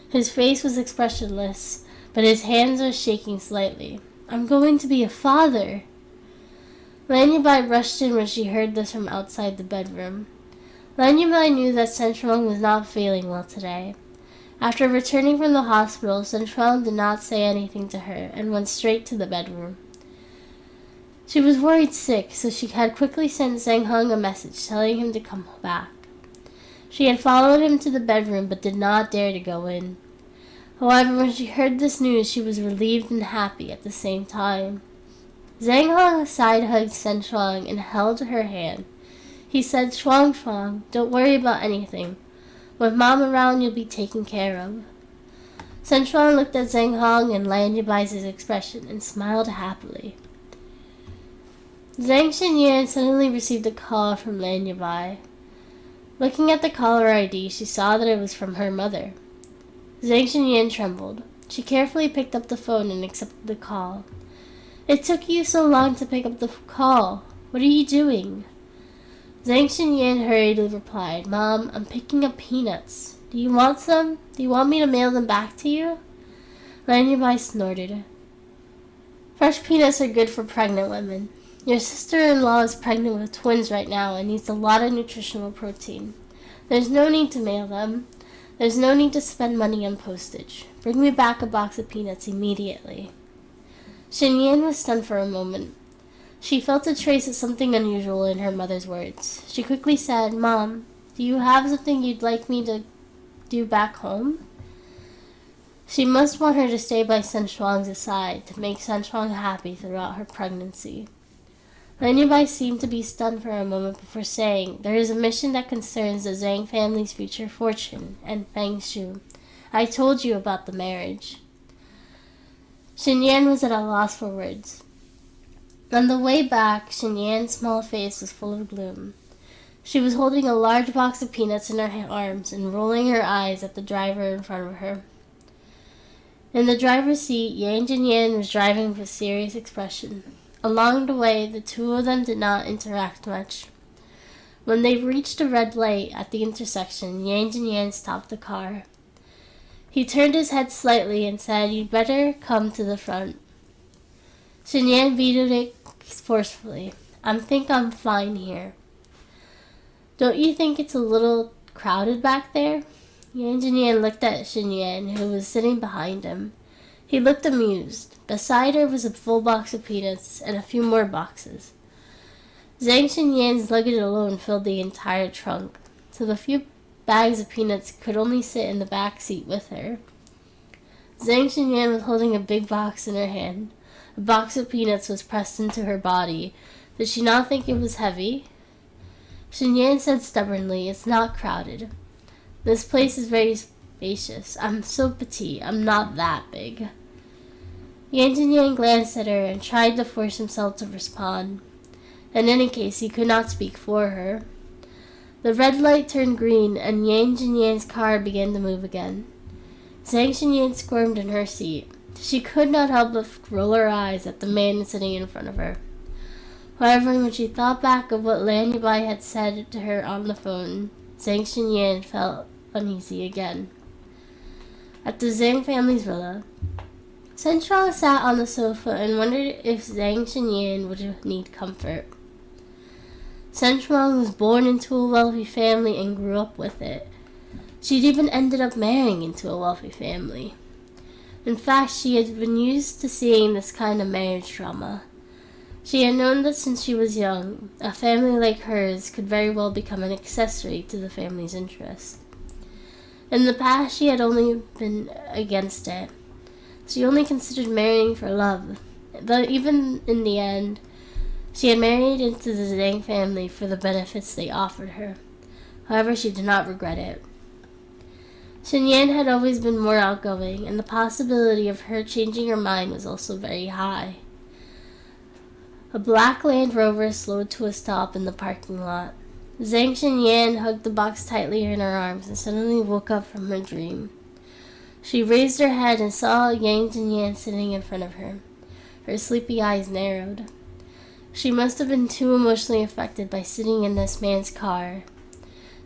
His face was expressionless, but his hands were shaking slightly. "I'm going to be a father." Lanyabai rushed in when she heard this from outside the bedroom. Lanyabai knew that Senchuang was not feeling well today. After returning from the hospital, Senchuang did not say anything to her and went straight to the bedroom. She was worried sick, so she had quickly sent Zhang Heng a message telling him to come back. She had followed him to the bedroom but did not dare to go in. However, when she heard this news, she was relieved and happy at the same time. Zhang Heng side-hugged Senchuang and held her hand. He said, "Shuang Shuang, don't worry about anything. With Mom around, you'll be taken care of." Senchuang looked at Zhang Heng and Lanyabai's expression and smiled happily. Zhang Xinyan suddenly received a call from Lanyabai. Looking at the caller ID, she saw that it was from her mother. Zhang Xinyan trembled. She carefully picked up the phone and accepted the call. "It took you so long to pick up the call. What are you doing?" Zhang Xinyan hurriedly replied, "Mom, I'm picking up peanuts. Do you want some? Do you want me to mail them back to you?" Lanyabai snorted. "Fresh peanuts are good for pregnant women. Your sister-in-law is pregnant with twins right now and needs a lot of nutritional protein. There's no need to mail them. There's no need to spend money on postage. Bring me back a box of peanuts immediately." Xinyan was stunned for a moment. She felt a trace of something unusual in her mother's words. She quickly said, "Mom, do you have something you'd like me to do back home?" She must want her to stay by Senchuang's side to make Senchuang happy throughout her pregnancy. Lanyabai seemed to be stunned for a moment before saying, "There is a mission that concerns the Zhang family's future fortune and Feng Shu. I told you about the marriage." Xinyan was at a loss for words. On the way back, Xinyan's small face was full of gloom. She was holding a large box of peanuts in her arms and rolling her eyes at the driver in front of her. In the driver's seat, Yang Jinyan was driving with a serious expression. Along the way, the two of them did not interact much. When they reached a red light at the intersection, Yang Jinyan stopped the car. He turned his head slightly and said, "You'd better come to the front." Xinyan vetoed it forcefully. "I think I'm fine here." "Don't you think it's a little crowded back there?" Yang Jinyan looked at Xinyan, who was sitting behind him. He looked amused. Beside her was a full box of peanuts and a few more boxes. Zhang Xinyan's luggage alone filled the entire trunk, so the few bags of peanuts could only sit in the back seat with her. Zhang Xinyan was holding a big box in her hand. A box of peanuts was pressed into her body. Did she not think it was heavy? Xinyan said stubbornly, "It's not crowded. This place is very spacious. I'm so petite. I'm not that big." Yang Jinyan glanced at her and tried to force himself to respond. In any case, he could not speak for her. The red light turned green, and Yang Jinyan's car began to move again. Zhang Xinyan squirmed in her seat. She could not help but roll her eyes at the man sitting in front of her. However, when she thought back of what Lanyabai had said to her on the phone, Zhang Xinyan felt uneasy again. At the Zhang family's villa, Senchuang sat on the sofa and wondered if Zhang Xinyan would need comfort. Senchuang was born into a wealthy family and grew up with it. She'd even ended up marrying into a wealthy family. In fact, she had been used to seeing this kind of marriage drama. She had known that since she was young, a family like hers could very well become an accessory to the family's interest. In the past, she had only been against it. She only considered marrying for love. Though even in the end, she had married into the Zhang family for the benefits they offered her. However, she did not regret it. Xinyan had always been more outgoing, and the possibility of her changing her mind was also very high. A black Land Rover slowed to a stop in the parking lot. Zhang Xinyan hugged the box tightly in her arms and suddenly woke up from her dream. She raised her head and saw Yang Jinyan sitting in front of her. Her sleepy eyes narrowed. She must have been too emotionally affected by sitting in this man's car.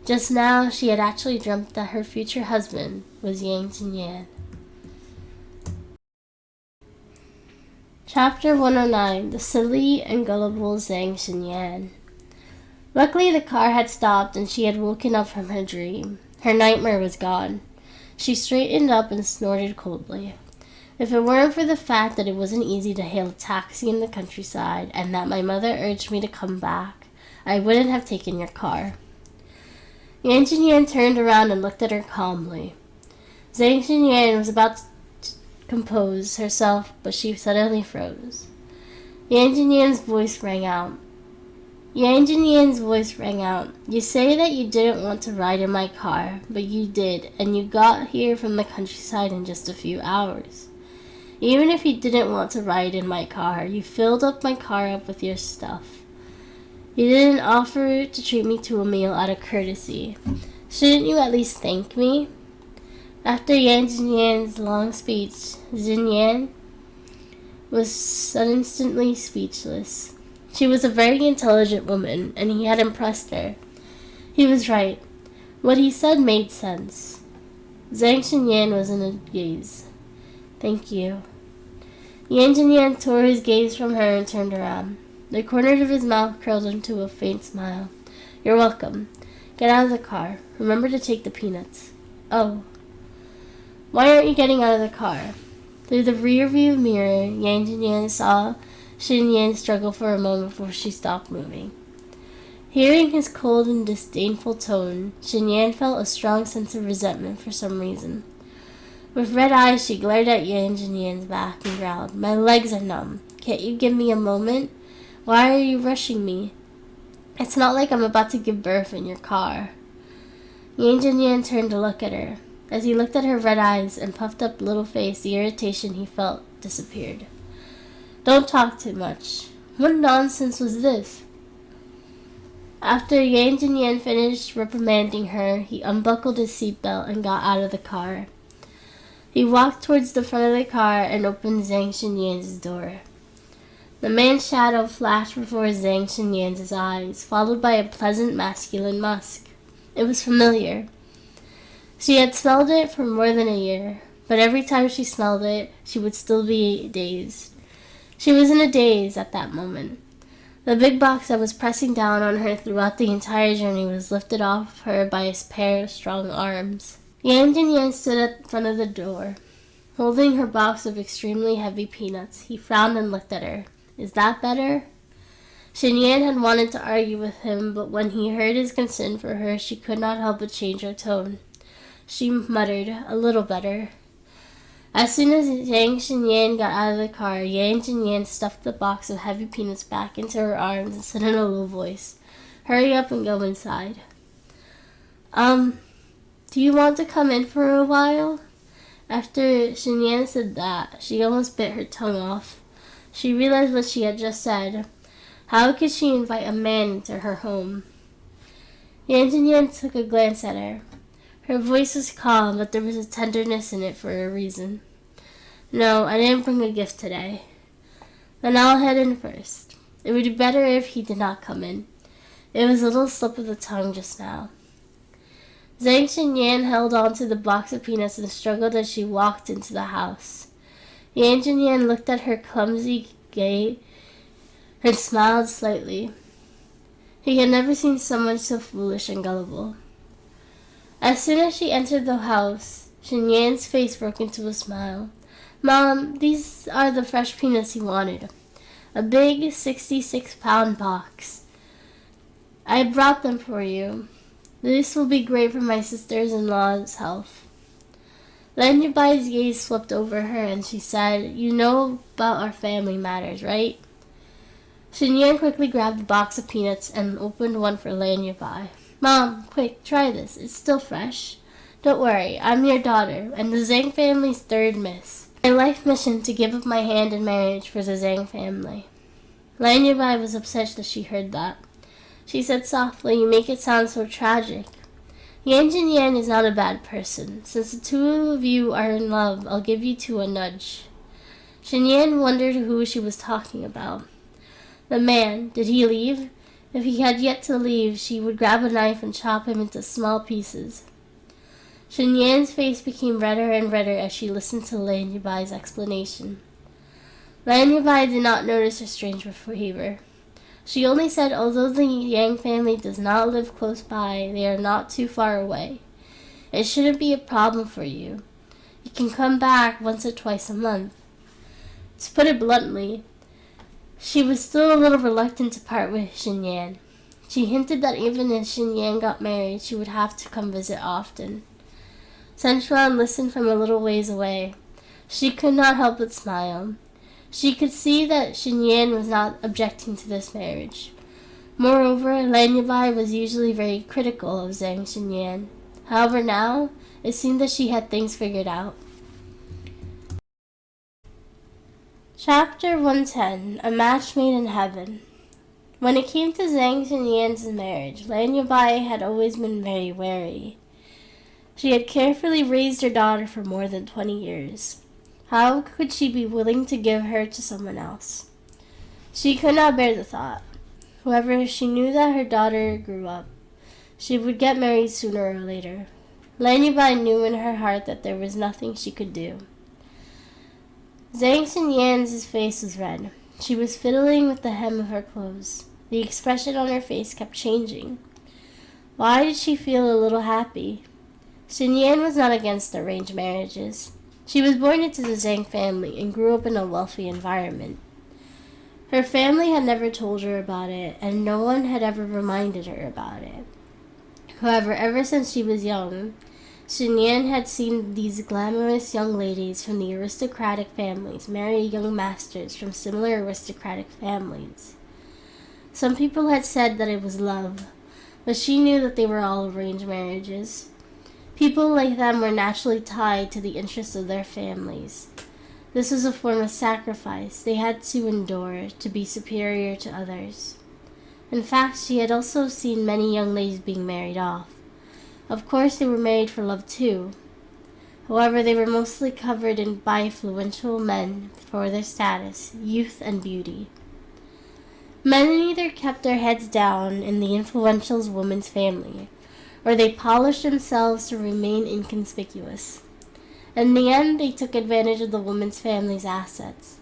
Just now, she had actually dreamt that her future husband was Yang Jinyan. Chapter 109. The Silly and Gullible Zhang Xinyan. Luckily the car had stopped and she had woken up from her dream. Her nightmare was gone. She straightened up and snorted coldly. If it weren't for the fact that it wasn't easy to hail a taxi in the countryside and that my mother urged me to come back, I wouldn't have taken your car. Yan Xinyan turned around and looked at her calmly. Zhang Xinyan was about to compose herself, but she suddenly froze. Yan Xinyan's voice rang out. You say that you didn't want to ride in my car, but you did, and you got here from the countryside in just a few hours. Even if you didn't want to ride in my car, you filled up my car up with your stuff. You didn't offer to treat me to a meal out of courtesy. Shouldn't you at least thank me? After Yan Xinyan's long speech, Xinyan was instantly speechless. She was a very intelligent woman, and he had impressed her. He was right. What he said made sense. Zhang Xinyan was in a daze. Thank you. Yan Xinyan tore his gaze from her and turned around. The corners of his mouth curled into a faint smile. You're welcome. Get out of the car. Remember to take the peanuts. Oh. Why aren't you getting out of the car? Through the rear-view mirror, Yan Xinyan saw Xinyan struggle for a moment before she stopped moving. Hearing his cold and disdainful tone, Xinyan felt a strong sense of resentment for some reason. With red eyes, she glared at Yan Xinyan's back and growled, My legs are numb. Can't you give me a moment? Why are you rushing me? It's not like I'm about to give birth in your car. Yan Xinyan turned to look at her. As he looked at her red eyes and puffed up little face, the irritation he felt disappeared. Don't talk too much. What nonsense was this? After Yan Xinyan finished reprimanding her, he unbuckled his seatbelt and got out of the car. He walked towards the front of the car and opened Zhang Xinyan's door. The man's shadow flashed before Zhang Xinyan's eyes, followed by a pleasant masculine musk. It was familiar. She had smelled it for more than a year, but every time she smelled it, she would still be dazed. She was in a daze at that moment. The big box that was pressing down on her throughout the entire journey was lifted off her by a pair of strong arms. Yan Xinyan stood at the front of the door, holding her box of extremely heavy peanuts. He frowned and looked at her. Is that better? Xinyan had wanted to argue with him, but when he heard his concern for her, she could not help but change her tone. She muttered, a little better. As soon as Zhang Xinyan got out of the car, Yan Xinyan stuffed the box of heavy peanuts back into her arms and said in a low voice, Hurry up and go inside. Do you want to come in for a while? After Xinyan said that, she almost bit her tongue off. She realized what she had just said. How could she invite a man into her home? Yan Xinyan took a glance at her. Her voice was calm, but there was a tenderness in it for a reason. No, I didn't bring a gift today. Then I'll head in first. It would be better if he did not come in. It was a little slip of the tongue just now. Zhang Xinyan held on to the box of peanuts and struggled as she walked into the house. Yan Xinyan looked at her clumsy gait and smiled slightly. He had never seen someone so foolish and gullible. As soon as she entered the house, Xinyan's face broke into a smile. Mom, these are the fresh peanuts you wanted. A big 66-pound box. I brought them for you. This will be great for my sisters-in-law's health. Lan Yubai's gaze swept over her and she said, You know about our family matters, right? Xinyan quickly grabbed the box of peanuts and opened one for Lan Yubai. Mom, quick, try this. It's still fresh. Don't worry, I'm your daughter, and the Zhang family's third miss. My life mission to give up my hand in marriage for the Zhang family. Lan Yubai was upset that she heard that. She said softly, You make it sound so tragic. Yan Xinyan is not a bad person. Since the two of you are in love, I'll give you two a nudge. Xinyan wondered who she was talking about. The man, did he leave? If he had yet to leave, she would grab a knife and chop him into small pieces. Xinyan's face became redder and redder as she listened to Lan Yubai's explanation. Lan Yubai did not notice her strange behavior. She only said, although the Yang family does not live close by, they are not too far away. It shouldn't be a problem for you. You can come back once or twice a month. To put it bluntly, she was still a little reluctant to part with Xinyan. She hinted that even if Xinyan got married, she would have to come visit often. Sun Quan listened from a little ways away. She could not help but smile. She could see that Xinyan was not objecting to this marriage. Moreover, Lan Yubai was usually very critical of Zhang Xinyan. However, now, it seemed that she had things figured out. Chapter 110, A Match Made in Heaven. When it came to Zhang Xinyan's marriage, Lan Yubai had always been very wary. She had carefully raised her daughter for more than 20 years. How could she be willing to give her to someone else? She could not bear the thought. However, she knew that her daughter grew up. She would get married sooner or later. Lan Yubai knew in her heart that there was nothing she could do. Zhang Xinyan's face was red. She was fiddling with the hem of her clothes. The expression on her face kept changing. Why did she feel a little happy? Xinyan was not against arranged marriages. She was born into the Zhang family and grew up in a wealthy environment. Her family had never told her about it, and no one had ever reminded her about it. However, ever since she was young, Xinyan had seen these glamorous young ladies from the aristocratic families marry young masters from similar aristocratic families. Some people had said that it was love, but she knew that they were all arranged marriages. People like them were naturally tied to the interests of their families. This was a form of sacrifice they had to endure to be superior to others. In fact, she had also seen many young ladies being married off. Of course, they were married for love too. However, they were mostly covered in by influential men for their status, youth, and beauty. Men either kept their heads down in the influential woman's family, or they polished themselves to remain inconspicuous. In the end, they took advantage of the woman's family's assets.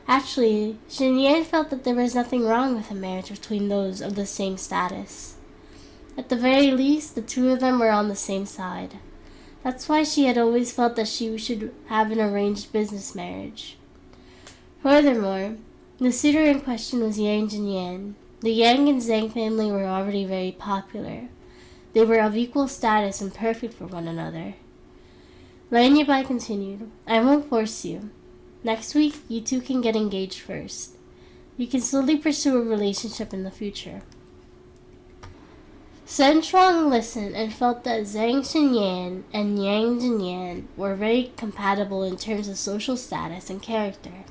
Actually, Xinyan felt that there was nothing wrong with a marriage between those of the same status. At the very least, the two of them were on the same side. That's why she had always felt that she should have an arranged business marriage. Furthermore, the suitor in question was Yang Jinyan. The Yang and Zhang family were already very popular. They were of equal status and perfect for one another. Lan Yubai continued, I won't force you. Next week, you two can get engaged first. You can slowly pursue a relationship in the future. Sun Truong listened and felt that Zhang Xinyan and Yang Jinyan were very compatible in terms of social status and character.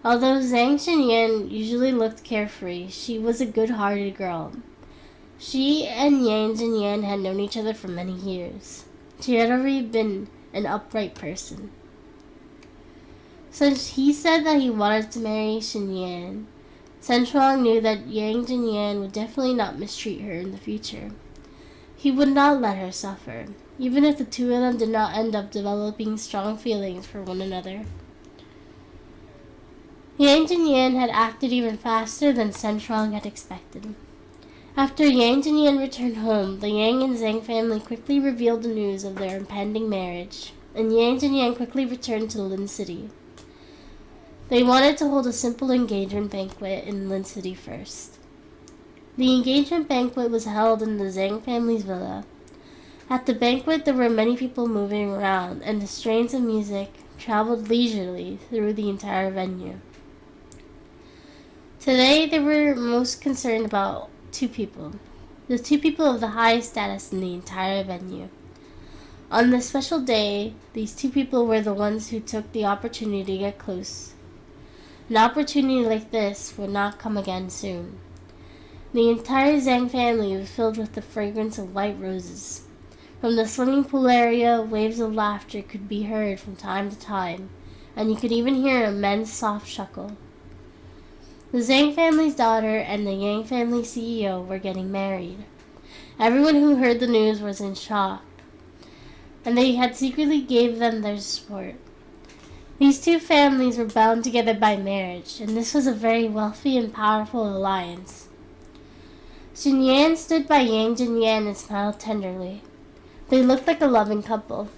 Although Zhang Xinyan usually looked carefree, she was a good-hearted girl. She and Yang Jinyan had known each other for many years. She had already been an upright person. Since he said that he wanted to marry Xinyan, Sun Truong knew that Yang Jinyan would definitely not mistreat her in the future. He would not let her suffer, even if the two of them did not end up developing strong feelings for one another. Yang Jinyan had acted even faster than Sun Truong had expected. After Yang Jinyan returned home, the Yang and Zhang family quickly revealed the news of their impending marriage, and Yang Jinyan quickly returned to Lin City. They wanted to hold a simple engagement banquet in Lin City first. The engagement banquet was held in the Zhang family's villa. At the banquet, there were many people moving around, and the strains of music traveled leisurely through the entire venue. Today, they were most concerned about two people, the two people of the highest status in the entire venue. On this special day, these two people were the ones who took the opportunity to get close. An opportunity like this would not come again soon. The entire Zhang family was filled with the fragrance of white roses. From the swimming pool area, waves of laughter could be heard from time to time, and you could even hear a men's soft chuckle. The Zhang family's daughter and the Yang family CEO were getting married. Everyone who heard the news was in shock, and they had secretly gave them their support. These two families were bound together by marriage, and this was a very wealthy and powerful alliance. Sun Yan stood by Yang Jinyan and smiled tenderly. They looked like a loving couple.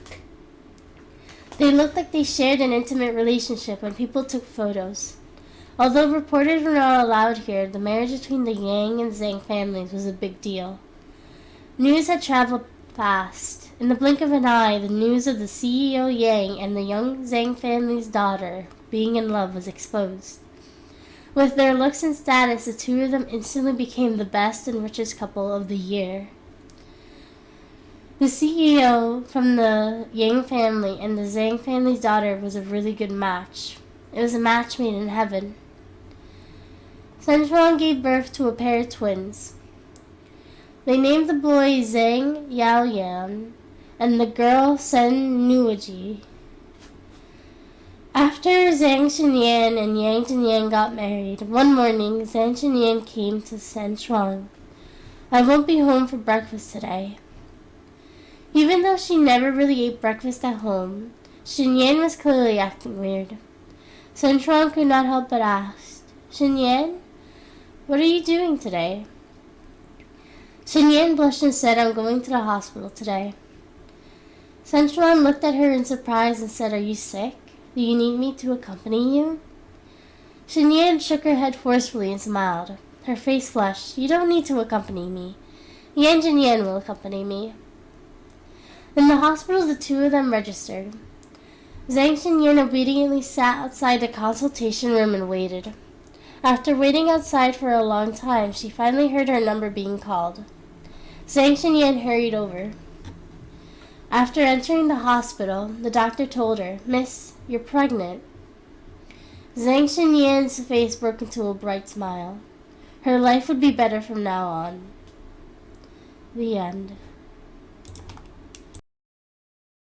They looked like they shared an intimate relationship when people took photos. Although reporters were not allowed here, the marriage between the Yang and Zhang families was a big deal. News had traveled fast. In the blink of an eye, the news of the CEO Yang and the young Zhang family's daughter being in love was exposed. With their looks and status, the two of them instantly became the best and richest couple of the year. The CEO from the Yang family and the Zhang family's daughter was a really good match. It was a match made in heaven. Sun Shuang gave birth to a pair of twins. They named the boy Zhang Yaoyan and the girl Sen Nuoji. After Zhang Xinyan and Yang Jinyan got married, one morning Zhang Xinyan came to Sun Shuang. "I won't be home for breakfast today." Even though she never really ate breakfast at home, Xinyan was clearly acting weird. Sun Shuang could not help but ask, "Xinyan, what are you doing today?" Xinyan blushed and said, "I'm going to the hospital today." Sun Shuang looked at her in surprise and said, "Are you sick? Do you need me to accompany you?" Xinyan shook her head forcefully and smiled. Her face flushed. "You don't need to accompany me. Yan Jinyan will accompany me." In the hospital, the two of them registered. Zhang Xinyan obediently sat outside the consultation room and waited. After waiting outside for a long time, she finally heard her number being called. Zhang Xinyan hurried over. After entering the hospital, the doctor told her, "Miss, you're pregnant." Zhang Xinyan's face broke into a bright smile. Her life would be better from now on. The end.